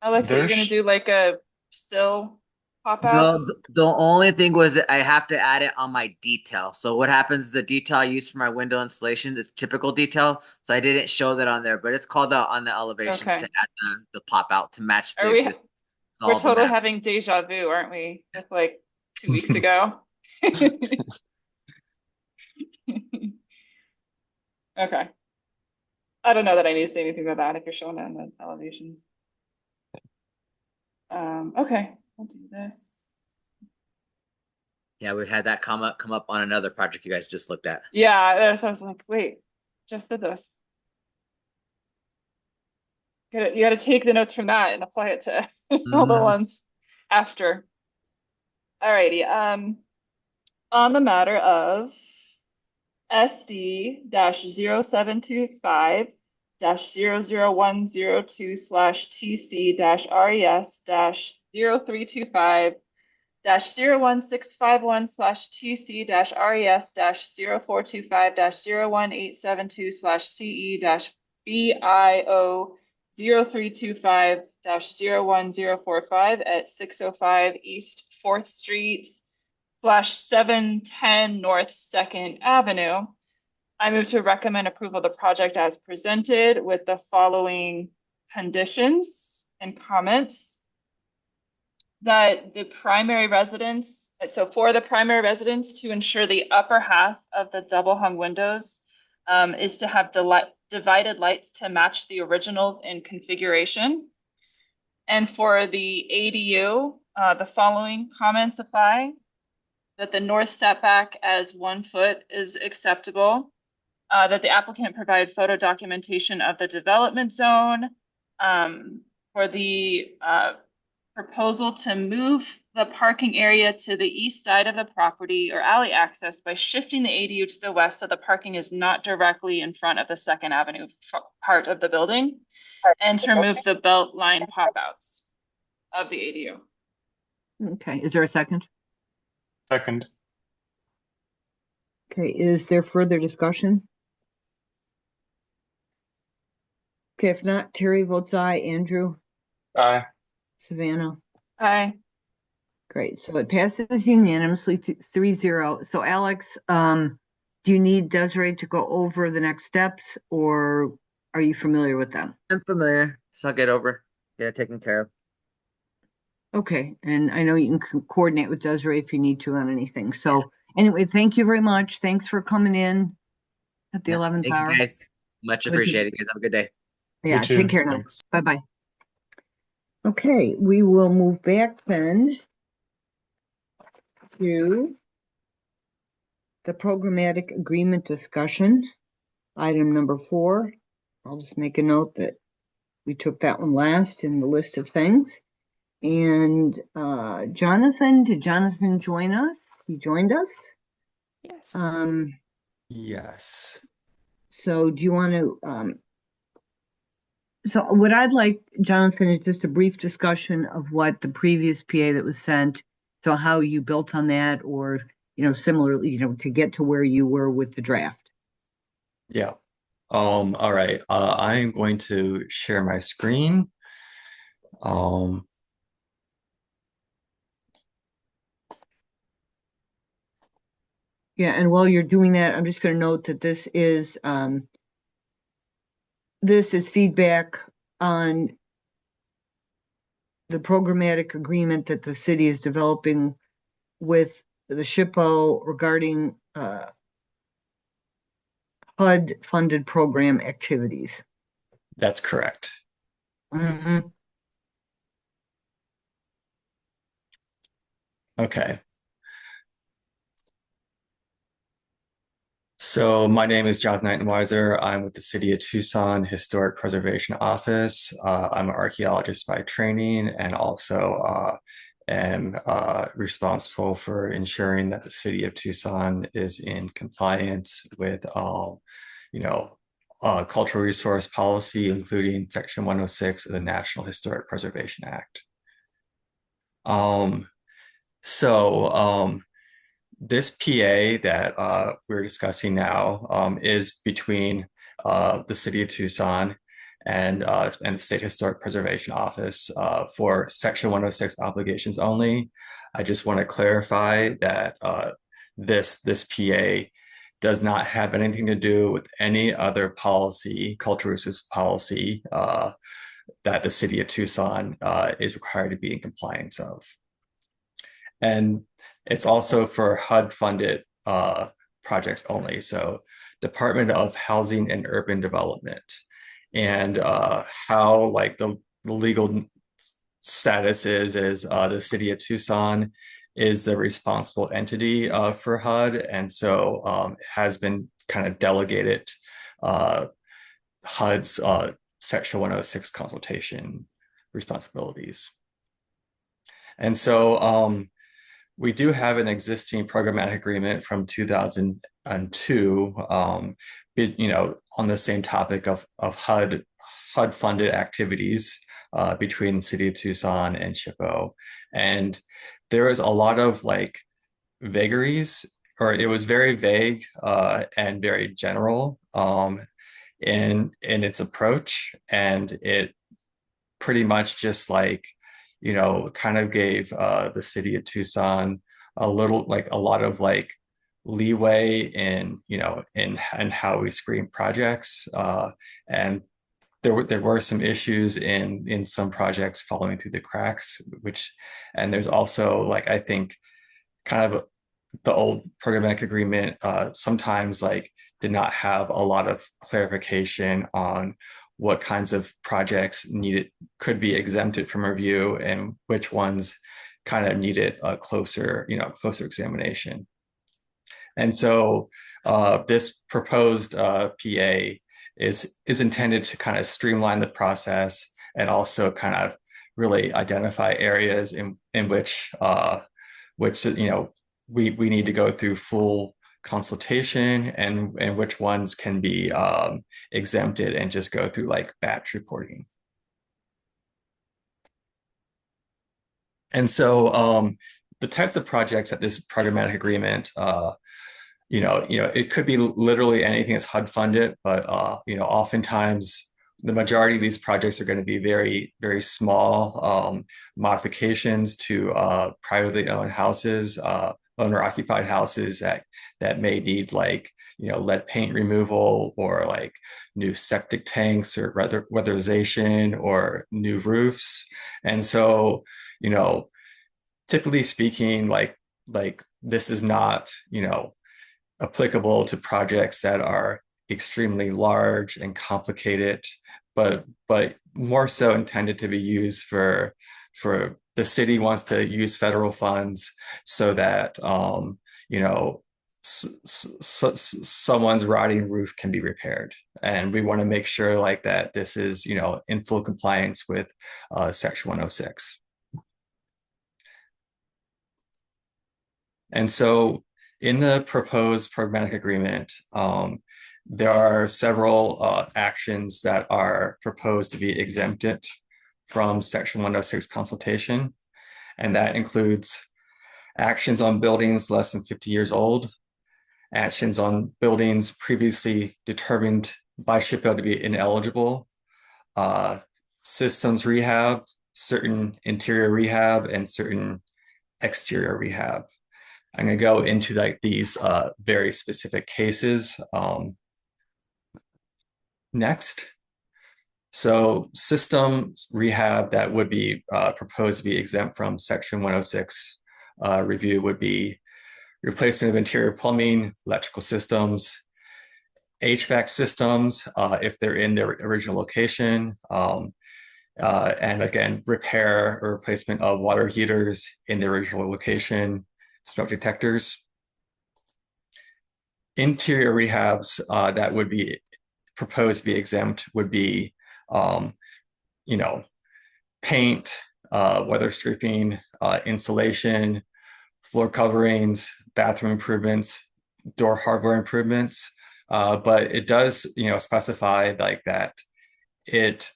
Alex, that you're gonna There's do like a sill pop out? No, the only thing was that I have to add it on my detail. So what happens is the detail I use for my window installation is typical detail. So I didn't show that on there, but it's called out on the elevations to Okay. add the pop out to match the Are we? existing. It's We're all the totally map. having deja vu, aren't we? With like 2 weeks ago. Okay. I don't know that I need to say anything about that if you're showing it in the elevations. Okay, I'll do this. Yeah, we had that come up on another project you guys just looked at. Yeah, so I was like, wait, just did this. You gotta take the notes from that and apply it to all the Mhm. ones after. Alrighty, on the matter of SD-017-00102/TC-RES-03250-16-BIO-0325-01625-01045 at 605 East 4th Street /710 North 2nd Avenue. I move to recommend approval of the project as presented with the following conditions and comments. That the primary residence, so for the primary residence, to ensure the upper half of the double hung windows is to have divided lights to match the originals in configuration. And for the ADU, the following comments apply. That the north setback as 1 foot is acceptable. That the applicant provide photo documentation of the development zone. For the proposal to move the parking area to the east side of the property or alley access by shifting the ADU to the west so the parking is not directly in front of the 2nd Avenue part of the building, and to remove the belt line pop-outs of the ADU. Okay, is there a second? Second. Okay, is there further discussion? Okay, if not, Terry votes aye. Andrew? Aye. Savannah? Aye. Great, so it passes unanimously 3-0. So Alex, do you need Desiree to go over the next steps, or are you familiar with them? I'm familiar, so I'll get it taken care of. Okay, and I know you can coordinate with Desiree if you need to on anything. So anyway, thank you very much. Thanks for coming in at the Yeah, 11th thank hour. you guys. Much appreciated, guys. Have a good day. Yeah, You too. take care now. Thanks. Bye-bye. Okay, we will move back then to the programmatic agreement discussion, item number 4. I'll just make a note that we took that one last in the list of things. And Jonathan, did Jonathan join us? He joined us? Yes. Yes. So do you want to, so what I'd like, Jonathan, is just a brief discussion of what the previous PA that was sent, so how you built on that, or, similarly, to get to where you were with the draft. Yeah. All right. I am going to share my screen. Yeah, and while you're doing that, I'm just going to note that this is feedback on the programmatic agreement that the city is developing with the SHPO regarding HUD-funded program activities. That's correct. Mm-hmm. Okay. So my name is Jonathan Nightenweiser. I'm with the City of Tucson Historic Preservation Office. I'm an archaeologist by training and also am responsible for ensuring that the City of Tucson is in compliance with all, cultural resource policy, including Section 106 of the National Historic Preservation Act. This PA that we're discussing now is between the City of Tucson and the State Historic Preservation Office for Section 106 obligations only. I just want to clarify that this PA does not have anything to do with any other policy, cultural resources policy, that the City of Tucson is required to be in compliance of. And it's also for HUD-funded projects only. So Department of Housing and Urban Development. And how like the legal status is the City of Tucson is the responsible entity for HUD. And so it has been kind of delegated HUD's Section 106 consultation responsibilities. And so we do have an existing programmatic agreement from 2002, on the same topic of HUD-funded activities between the City of Tucson and SHPO. And there is a lot of like vagaries, or it was very vague and very general in its approach. And it pretty much just like, kind of gave the City of Tucson a lot of like leeway in how we screen projects, and there were some issues in some projects falling through the cracks, and there's also like I think kind of the old programmatic agreement sometimes like did not have a lot of clarification on what kinds of projects could be exempted from review and which ones kind of needed a closer examination. And so this proposed PA is intended to kind of streamline the process and also kind of really identify areas in which we need to go through full consultation and which ones can be exempted and just go through like batch reporting. And so the types of projects that this programmatic agreement, it could be literally anything that's HUD funded, but oftentimes the majority of these projects are going to be very, very small modifications to privately owned houses, owner-occupied houses that may need like lead paint removal or like new septic tanks or weatherization or new roofs. And so typically speaking, like this is not applicable to projects that are extremely large and complicated, but more so intended to be used for the city wants to use federal funds so that someone's rotting roof can be repaired, and we want to make sure like that this is in full compliance with Section 106. And so in the proposed programmatic agreement, there are several actions that are proposed to be exempted from Section 106 consultation, and that includes actions on buildings less than 50 years old, actions on buildings previously determined by SHPO to be ineligible, systems rehab, certain interior rehab, and certain exterior rehab. I'm going to go into like these very specific cases next. So systems rehab that would be proposed to be exempt from Section 106 review would be replacement of interior plumbing, electrical systems, HVAC systems, if they're in their original location, and again, repair or replacement of water heaters in the original location, smoke detectors. Interior rehabs that would be proposed to be exempt would be, paint, weather stripping, insulation, floor coverings, bathroom improvements, door hardware improvements. But it does, specify like that it,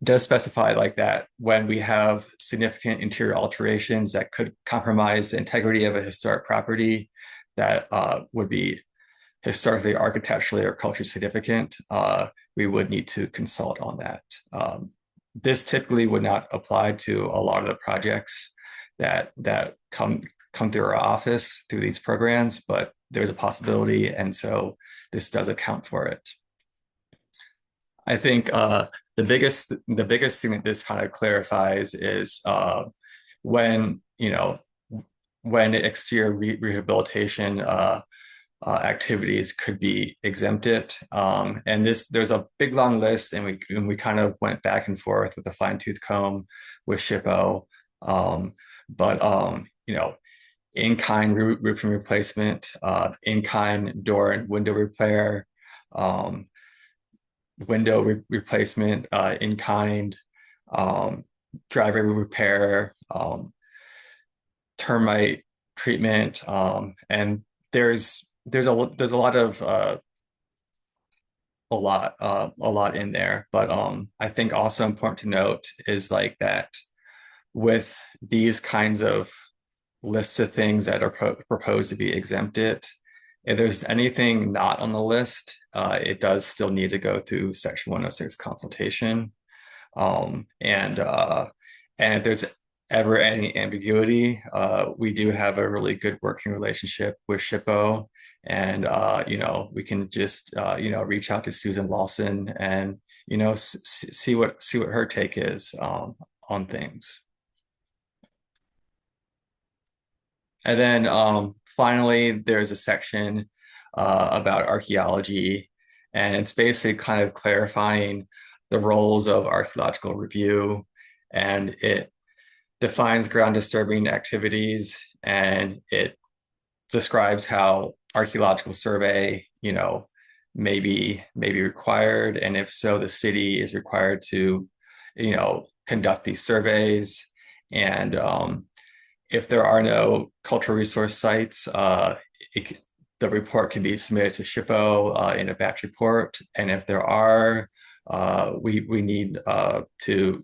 does specify like that when we have significant interior alterations that could compromise the integrity of a historic property that would be historically, architecturally, or culturally significant, we would need to consult on that. This typically would not apply to a lot of the projects that come through our office through these programs, but there's a possibility, and so this does account for it. I think the biggest thing that this kind of clarifies is when exterior rehabilitation activities could be exempted, and there's a big long list, and we kind of went back and forth with a fine-tooth comb with SHPO, but in-kind roofing replacement, in-kind door and window repair, window replacement, in-kind, driveway repair, termite treatment, and there's a lot in there. But I think also important to note is like that with these kinds of lists of things that are proposed to be exempted, if there's anything not on the list, it does still need to go through Section 106 consultation. And if there's ever any ambiguity, we do have a really good working relationship with SHPO, and we can just reach out to Susan Lawson and see what her take is on things. And then finally, there's a section about archaeology, and it's basically kind of clarifying the roles of archaeological review, and it defines ground disturbing activities, and it describes how archaeological survey, may be required, and if so, the city is required to, conduct these surveys, and if there are no cultural resource sites, the report can be submitted to SHPO in a batch report. And if there are, we need to,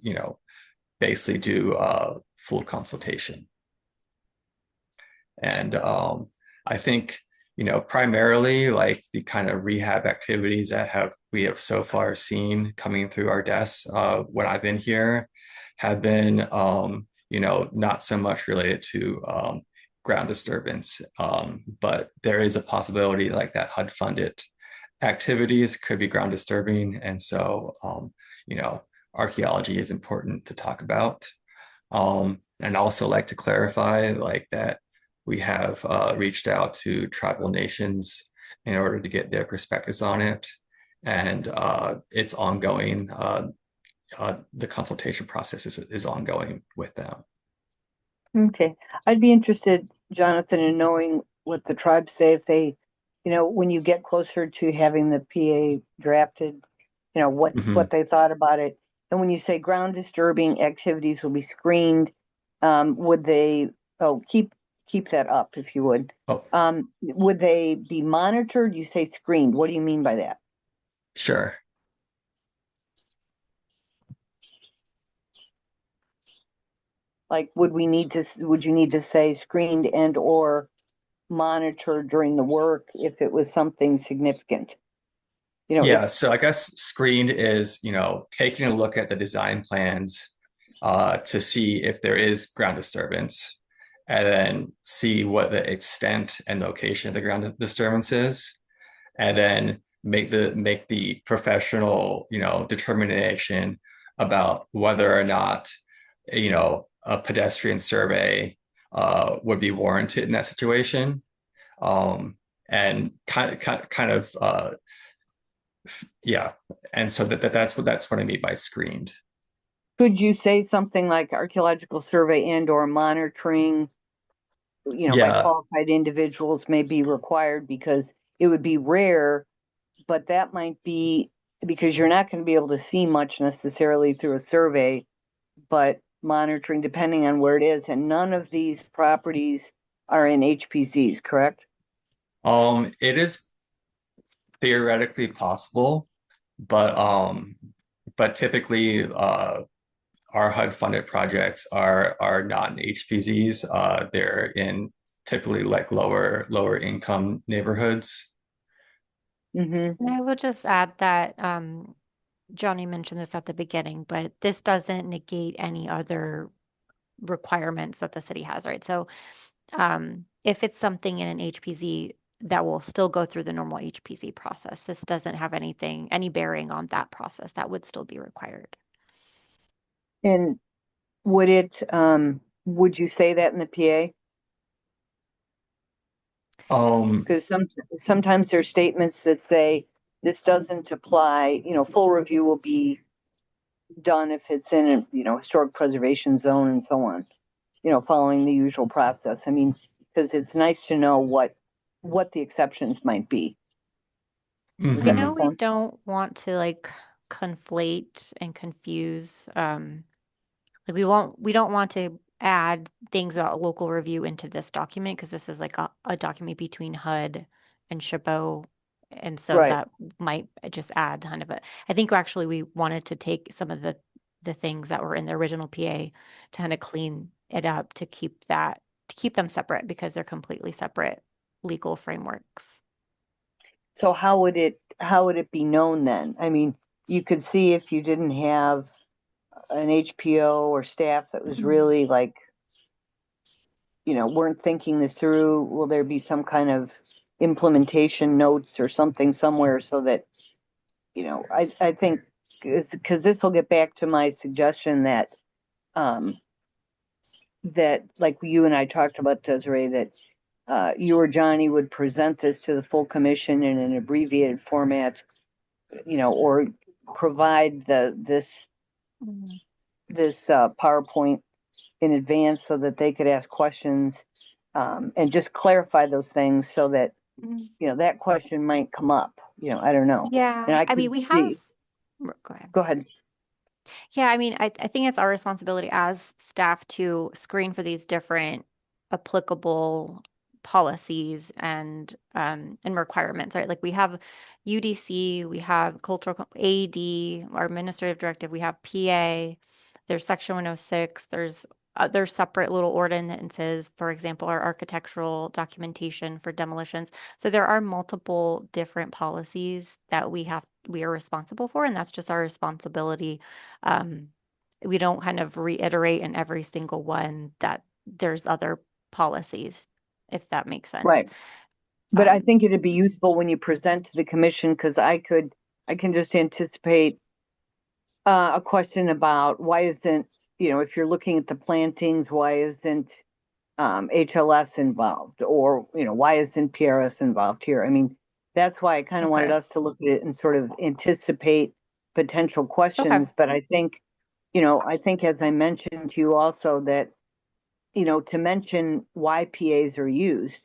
basically do full consultation. And I think, primarily like the kind of rehab activities that we have so far seen coming through our desks when I've been here have been not so much related to ground disturbance, but there is a possibility like that HUD funded activities could be ground disturbing, and so archaeology is important to talk about. And also like to clarify like that we have reached out to tribal nations in order to get their perspectives on it, and it's ongoing. The consultation process is ongoing with them. Okay. I'd be interested, Jonathan, in knowing what the tribes say if they, when you get closer to having the PA drafted, what they thought about it. And when you say ground disturbing activities will be screened, would they, keep that up if you would. Would they be monitored? You say screened. What do you mean by that? Sure. Like, would you need to say screened and or monitored during the work if it was something significant? Yeah, so I guess screened is, taking a look at the design plans to see if there is ground disturbance. and then see what the extent and location of the ground disturbance is, and then make the professional, determination about whether or not, a pedestrian survey would be warranted in that situation. And kind of yeah. And so that's what I mean by screened. Could you say something like archaeological survey and or monitoring, by Yeah. qualified individuals may be required, because it would be rare, but that might be because you're not going to be able to see much necessarily through a survey, but monitoring depending on where it is. And none of these properties are in HPZs, correct? It is theoretically possible, but typically our HUD funded projects are not in HPZs. They're in typically like lower income neighborhoods. Mm-hmm. And I will just add that Johnny mentioned this at the beginning, but this doesn't negate any other requirements that the city has, right? So if it's something in an HPZ, that will still go through the normal HPZ process. This doesn't have any bearing on that process. That would still be required. And would would you say that in the PA? Because sometimes there's statements that say this doesn't apply, full review will be done if it's in a, historic preservation zone and so on, following the usual process. I mean, because it's nice to know what the exceptions might be. Does We that know make we sense? don't want to like conflate and confuse. Like we don't want to add things about local review into this document because this is like a document between HUD and Chabot. And so Right. that might just add kind of I think actually we wanted to take some of the things that were in the original PA to kind of clean it up to keep them separate because they're completely separate legal frameworks. So how would it be known then? I mean, you could see if you didn't have an HPO or staff that was really like, weren't thinking this through. Will there be some kind of implementation notes or something somewhere so that, I think, because this will get back to my suggestion that that like you and I talked about, Desiree, that you or Johnny would present this to the full commission in an abbreviated format, or provide this PowerPoint in advance so that they could ask questions, and just clarify those things so that, that question might come up, I don't know. Yeah. And I mean, we have, go ahead. Go ahead. Yeah, I mean, I think it's our responsibility as staff to screen for these different applicable policies and requirements, right? Like we have UDC, we have AD, our administrative directive, we have PA, there's Section 106, there's separate little ordinances, for example, our architectural documentation for demolitions. So there are multiple different policies that we are responsible for, and that's just our responsibility. We don't kind of reiterate in every single one that there's other policies, if that makes sense. Right. But I think it'd be useful when you present to the commission, because I can just anticipate a question about why isn't, if you're looking at the plantings, why isn't HLS involved, or why isn't PRS involved here? I mean, that's why I kind of wanted us to look at it and sort of anticipate potential questions. But I think, as I mentioned to you also, that to mention why PAs are used,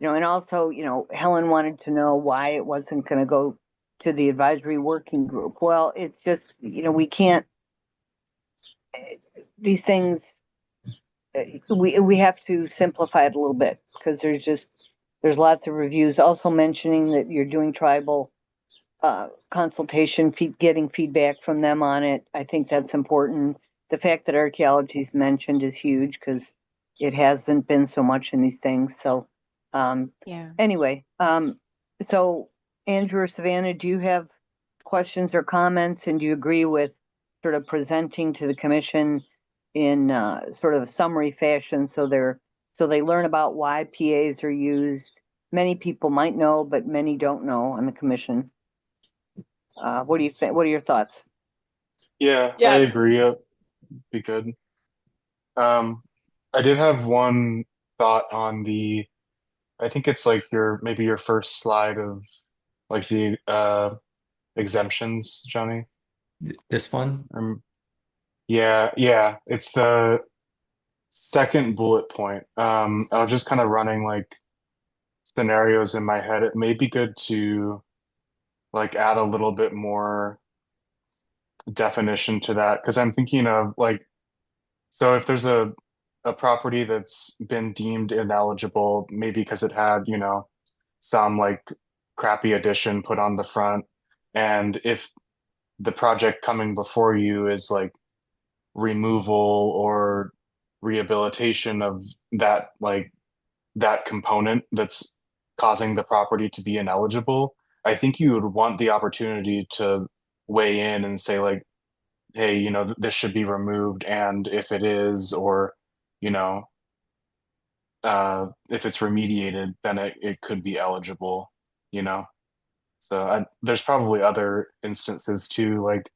and also, Helen wanted to know why it wasn't going to go to the advisory working group. Well, it's just, we can't, these things, we have to simplify it a little bit, because there's lots of reviews. Also mentioning that you're doing tribal consultation, getting feedback from them on it. I think that's important. The fact that archaeology is mentioned is huge, because it hasn't been so much in these things. So anyway, so Andrew or Savannah, do you have questions or comments, and do you agree with sort of presenting to the commission in sort of a summary fashion, so So they learn about why PAs are used. Many people might know, but many don't know on the commission. What do you think? What are your thoughts? Yeah, I Yeah. agree. It'd be good. I did have one thought on I think it's like maybe your first slide of like the exemptions, Johnny. This one? Yeah, it's the second bullet point. I was just kind of running like scenarios in my head. It may be good to like add a little bit more definition to that because I'm thinking of like, so if there's a property that's been deemed ineligible, maybe because it had, some like crappy addition put on the front, and if the project coming before you is like removal or rehabilitation of that component that's causing the property to be ineligible, I think you would want the opportunity to weigh in and say like, hey, this should be removed, and if it is, or you know, if it's remediated, then it could be eligible, you know. So there's probably other instances too, like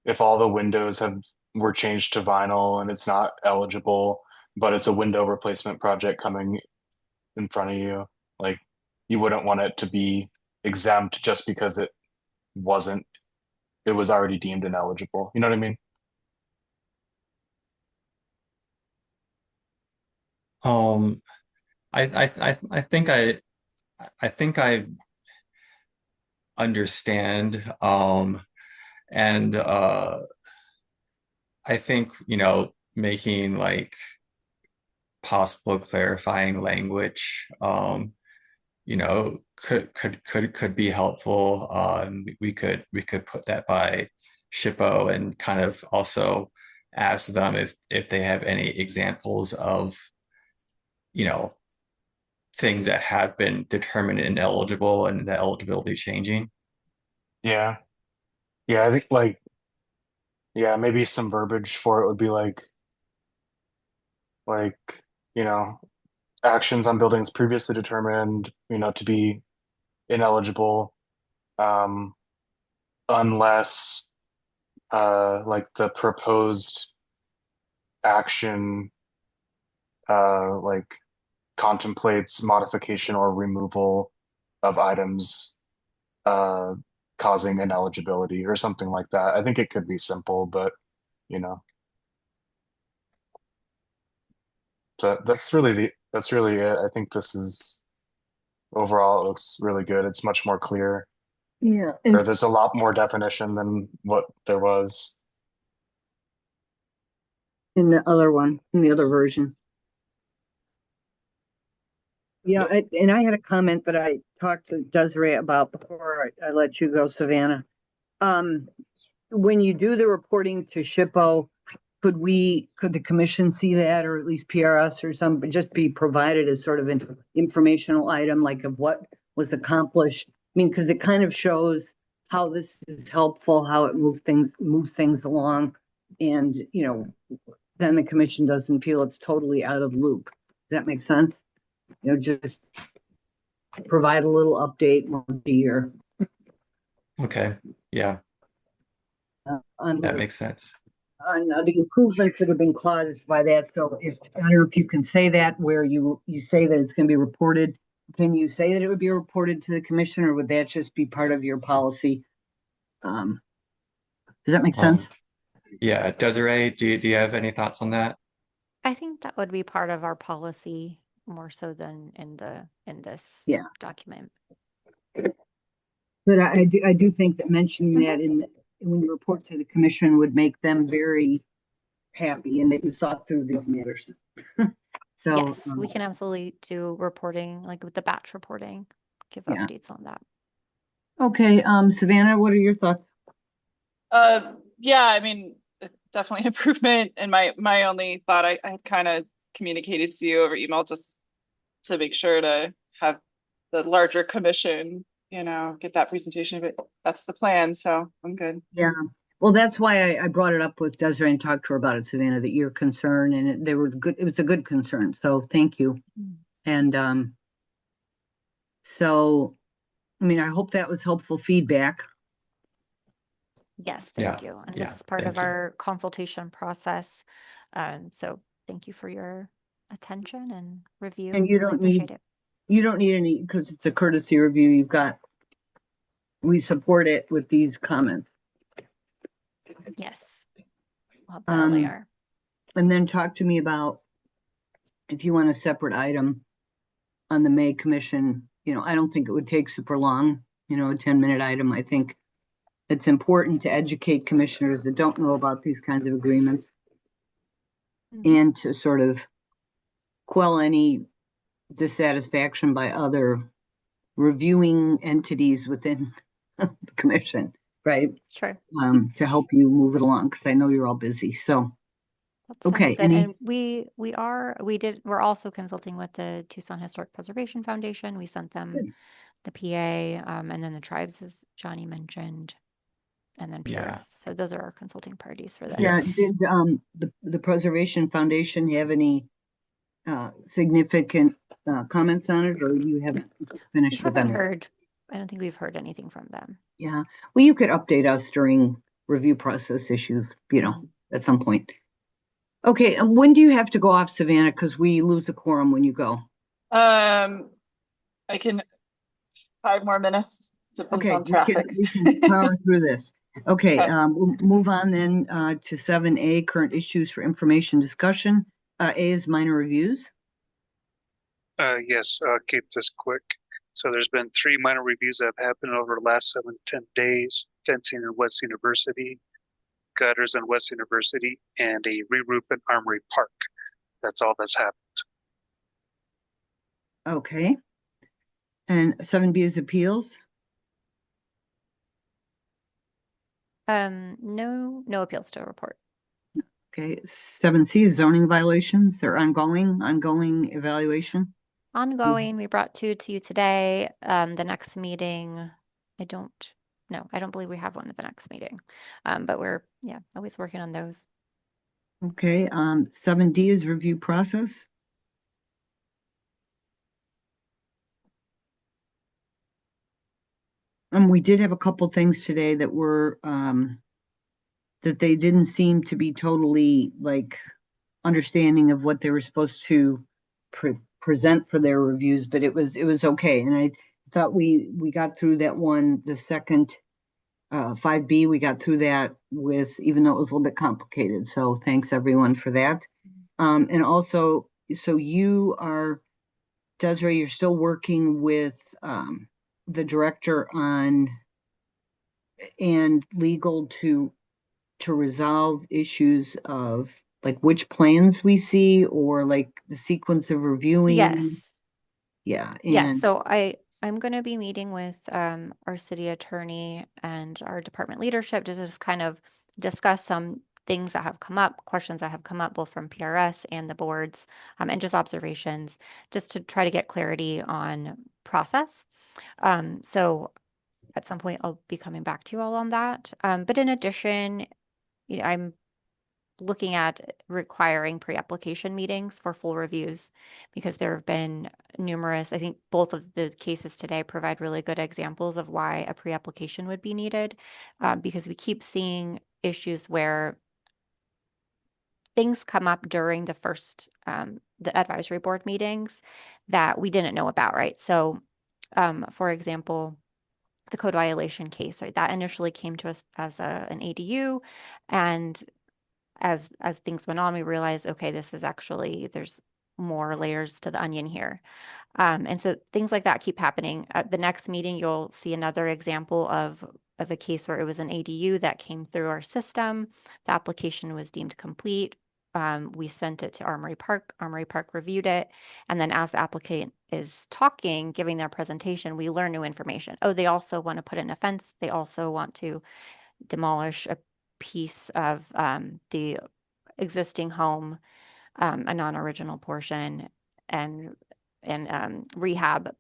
if all the windows were changed to vinyl and it's not eligible, but it's a window replacement project coming in front of you, like you wouldn't want it to be exempt just because wasn't it was already deemed ineligible. You know what I mean? Um, I think I understand. And I think, making like possible clarifying language, could be helpful. We could put that by SHPO and kind of also ask them if they have any examples of, you know, things that have been determined ineligible and the eligibility changing. Yeah. Yeah, I think like yeah, maybe some verbiage for it would be like, you know, actions on buildings previously determined, to be ineligible, um, unless like the proposed action like contemplates modification or removal of items uh causing ineligibility or something like that. I think it could be simple, but you know, but that's really it. I think this is overall it looks really good. It's much more clear. Yeah, Or and there's a lot more definition than what there was. in the other one, in the other version. Yeah, and I had a comment that I talked to Desiree about before I let you go, Savannah. When you do the reporting to SHPO, could the commission see that, or at least PRS or something, just be provided as sort of an informational item, like of what was accomplished? I mean, because it kind of shows how this is helpful, how it moves things along, and then the commission doesn't feel it's totally out of the loop. Does that make sense? Just provide a little update once a year Okay. Yeah, on that makes sense. the improvements that have been caused by that. So I don't know if you can say that where you say that it's going to be reported. Can you say that it would be reported to the commission, or would that just be part of your policy? Does that make sense? Yeah, Desiree, do you have any thoughts on that? I think that would be part of our policy more so than in this Yeah. document. But I do think that mentioning that when you report to the commission would make them very happy and that you thought through these matters. So Yes, we can absolutely do reporting, like with the batch reporting, give Yeah. updates on that. Okay, Savannah, what are your thoughts? Yeah, I mean, it's definitely an improvement. And my only thought I had kind of communicated to you over email just to make sure to have the larger commission, get that presentation, but that's the plan, so I'm good. Yeah, Well, that's why I brought it up with Desiree and talked to her about it, Savannah, that you're concerned, and they were good. It was a good concern. So thank you. And so, I mean, I hope that was helpful feedback. Yes, Yeah, thank you. And yeah, this is part thank of you. our consultation process. So thank you for your attention and review. And you Really don't need appreciate it. any, because it's a courtesy review. We support it with these comments. Yes, we'll have that later. And then talk to me about if you want a separate item on the May commission. I don't think it would take super long, a 10-minute item. I think it's important to educate commissioners that don't know about these kinds of agreements and to sort of quell any dissatisfaction by other reviewing entities within the commission, right? Sure. To help you move it along, because I know you're all busy. So, That sounds okay. good. And we're also consulting with the Tucson Historic Preservation Foundation. We sent them the PA, and then the tribes, as Johnny mentioned, and then Yeah. PRS. So those are our consulting parties for this. Yeah. Did the Preservation Foundation have any significant comments on it, or you haven't finished with them? I don't think we've heard anything from them. Yeah. Well, you could update us during review process issues, at some point. Okay. When do you have to go off, Savannah? Because we lose the quorum when you go. I can 5 more minutes. Depends Okay, on traffic. we can power through this. Okay, Okay. we'll move on then to 7A, current issues for information discussion. A is minor reviews. Yes, I'll keep this quick. So there's been 3 minor reviews that have happened over the last 7 to 10 days. Fencing in West University, gutters in West University, and a re-roof in Armory Park. That's all that's happened. Okay. And 7B is appeals. No appeals to report. Okay, 7C is zoning violations. They're ongoing evaluation. Ongoing, we brought 2 to you today. The next meeting, I don't believe we have one at the next meeting. But we're, always working on those. Okay, 7D is review process. We did have a couple things today that were that they didn't seem to be totally understanding of what they were supposed to present for their reviews, but it was okay. And I thought we got through that one. The second 5B, we got through that with, even though it was a little bit complicated. So thanks everyone for that. And also, so you are, Desiree, you're still working with the director on and legal to resolve issues of which plans we see, or the sequence of reviewing. Yes. Yeah. Yeah. So I'm going to be meeting with our city attorney and our department leadership to just kind of discuss some things that have come up, questions that have come up both from PRS and the boards, and just observations, just to try to get clarity on process. So at some point I'll be coming back to you all on that. But in addition, I'm looking at requiring pre-application meetings for full reviews, because there have been numerous, I think both of the cases today provide really good examples of why a pre-application would be needed, because we keep seeing issues where things come up during the first, the advisory board meetings that we didn't know about, right? So, for example, the code violation case, right? That initially came to us as an ADU, and as things went on, we realized, okay, this is actually, there's more layers to the onion here. And so things like that keep happening. At the next meeting, you'll see another example of a case where it was an ADU that came through our system. The application was deemed complete. We sent it to Armory Park. Armory Park reviewed it. And then as the applicant is talking, giving their presentation, we learn new information. Oh, they also want to put in a fence. They also want to demolish a piece of the existing home, a non-original portion, and rehab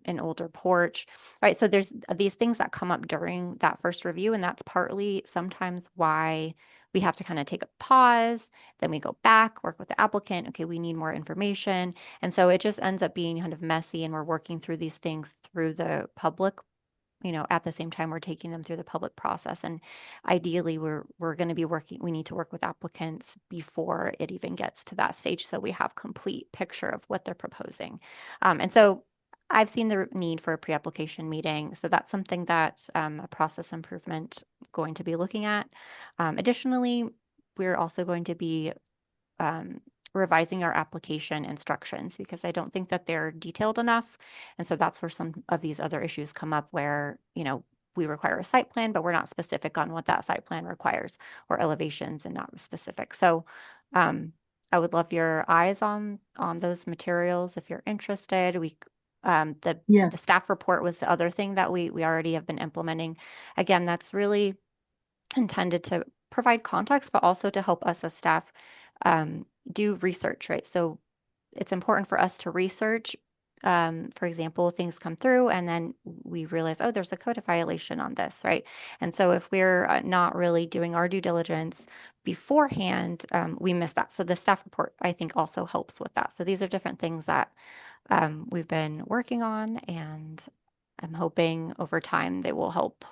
an older porch, right? So there's these things that come up during that first review, and that's partly sometimes why we have to kind of take a pause, then we go back, work with the applicant. Okay, we need more information. And so it just ends up being kind of messy, and we're working through these things through the public, at the same time we're taking them through the public process. And ideally we're going to be we need to work with applicants before it even gets to that stage, so we have complete picture of what they're proposing. And so I've seen the need for a pre-application meeting, so that's something that a process improvement going to be looking at. Additionally, we're also going to be revising our application instructions, because I don't think that they're detailed enough. And so that's where some of these other issues come up where, we require a site plan, but we're not specific on what that site plan requires, or elevations and not specific. So I would love your eyes on those materials if you're interested. The Yes. staff report was the other thing that we already have been implementing. Again, that's really intended to provide context, but also to help us as staff do research, right? So it's important for us to research. For example, things come through and then we realize, oh, there's a code violation on this, right? And so if we're not really doing our due diligence beforehand, we miss that. So the staff report, I think, also helps with that. So these are different things that we've been working on, and I'm hoping over time they will help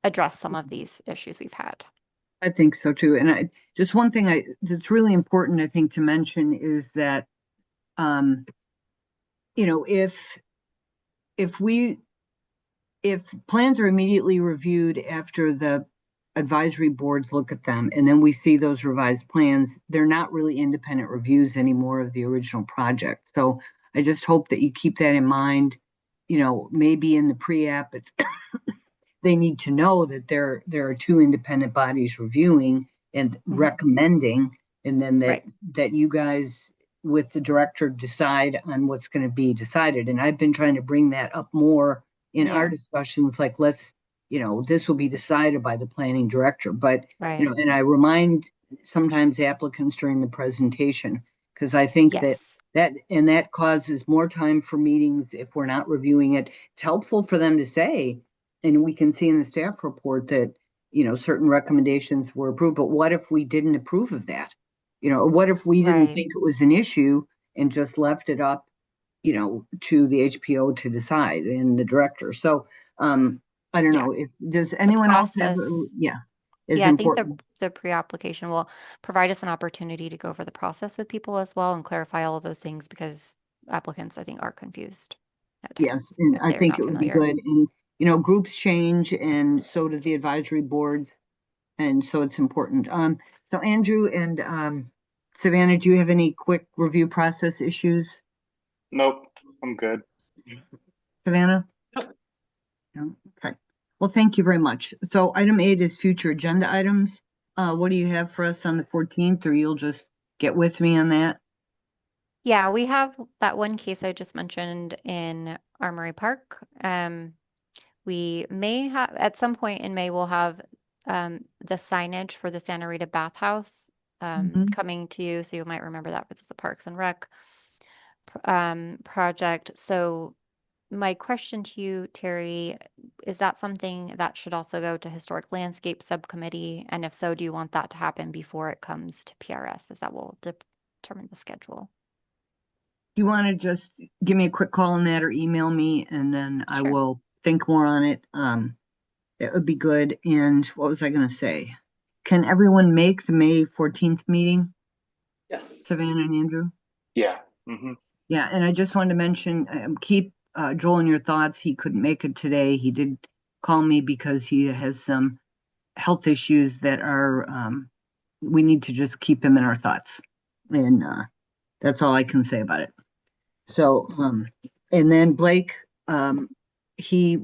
address some of these issues we've had. I think so too. And just one thing that's really important, I think, to mention is that, if plans are immediately reviewed after the advisory boards look at them, and then we see those revised plans, they're not really independent reviews anymore of the original project. So I just hope that you keep that in mind. Maybe in the pre-app, they need to know that there are two independent bodies reviewing and recommending, and then that you guys with the director decide on what's going to be decided. And I've been trying to bring that up more in our discussions, like this will be decided by the planning director. But and I remind sometimes applicants during the presentation, because I think that causes more time for meetings if we're not reviewing it. It's helpful for them to say, and we can see in the staff report that, certain recommendations were approved, but what if we didn't approve of that? What if we didn't think it was an issue and just left it up, to the HPO to decide and the director? So I don't know, does anyone else have, I think the pre-application will provide us an opportunity to go over the process with people as well and clarify all of those things, because applicants, I think, are confused at times. Yes, and I think it would be good. And groups change, and so do the advisory boards, and so it's important. So Andrew and Savannah, do you have any quick review process issues? Nope, I'm good. Savannah? No? Okay. Well, thank you very much. So item 8 is future agenda items. What do you have for us on the 14th, or you'll just get with me on that? Yeah, we have that one case I just mentioned in Armory Park. We may have, at some point in May, we'll have the signage for the Santa Rita bathhouse coming to you. So you might remember that, but it's a Parks and Rec project. So my question to you, Terry, is that something that should also go to Historic Landscape Subcommittee? And if so, do you want that to happen before it comes to PRS? As that will determine the schedule. You want to just give me a quick call on that, or email me, and then I will think more on it. That would be good. And what was I going to say? Can everyone make the May 14th meeting? Yes. Savannah and Andrew? Yeah. Yeah, and I just wanted to mention, keep Joel in your thoughts. He couldn't make it today. He did call me because he has some health issues that are, we need to just keep him in our thoughts. And that's all I can say about it. So, and then Blake, he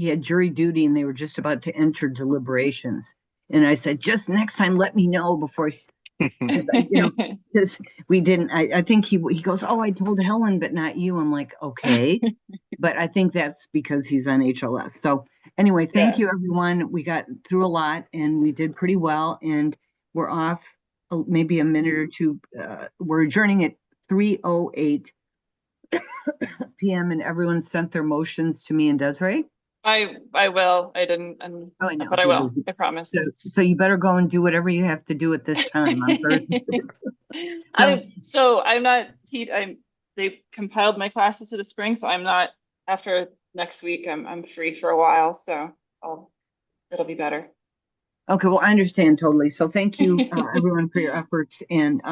had jury duty and they were just about to enter deliberations. And I said, just next time, let me know before, because we didn't, I think he goes, oh, I told Helen, but not you. I'm like, okay. But I think that's because he's on HLS. So anyway, thank you, everyone. We got through a lot and we did pretty well. And we're off maybe a minute or two. We're adjourning at 3:08. PM, and everyone sent their motions to me and Desiree? I will. I didn't, Oh, I know. but I will. I promise. So you better go and do whatever you have to do at this time on Thursday. I'm not. They've compiled my classes to the spring, so I'm not. After next week, I'm free for a while, so it'll be better. Okay, well, I understand totally. So thank you, everyone, for your efforts, and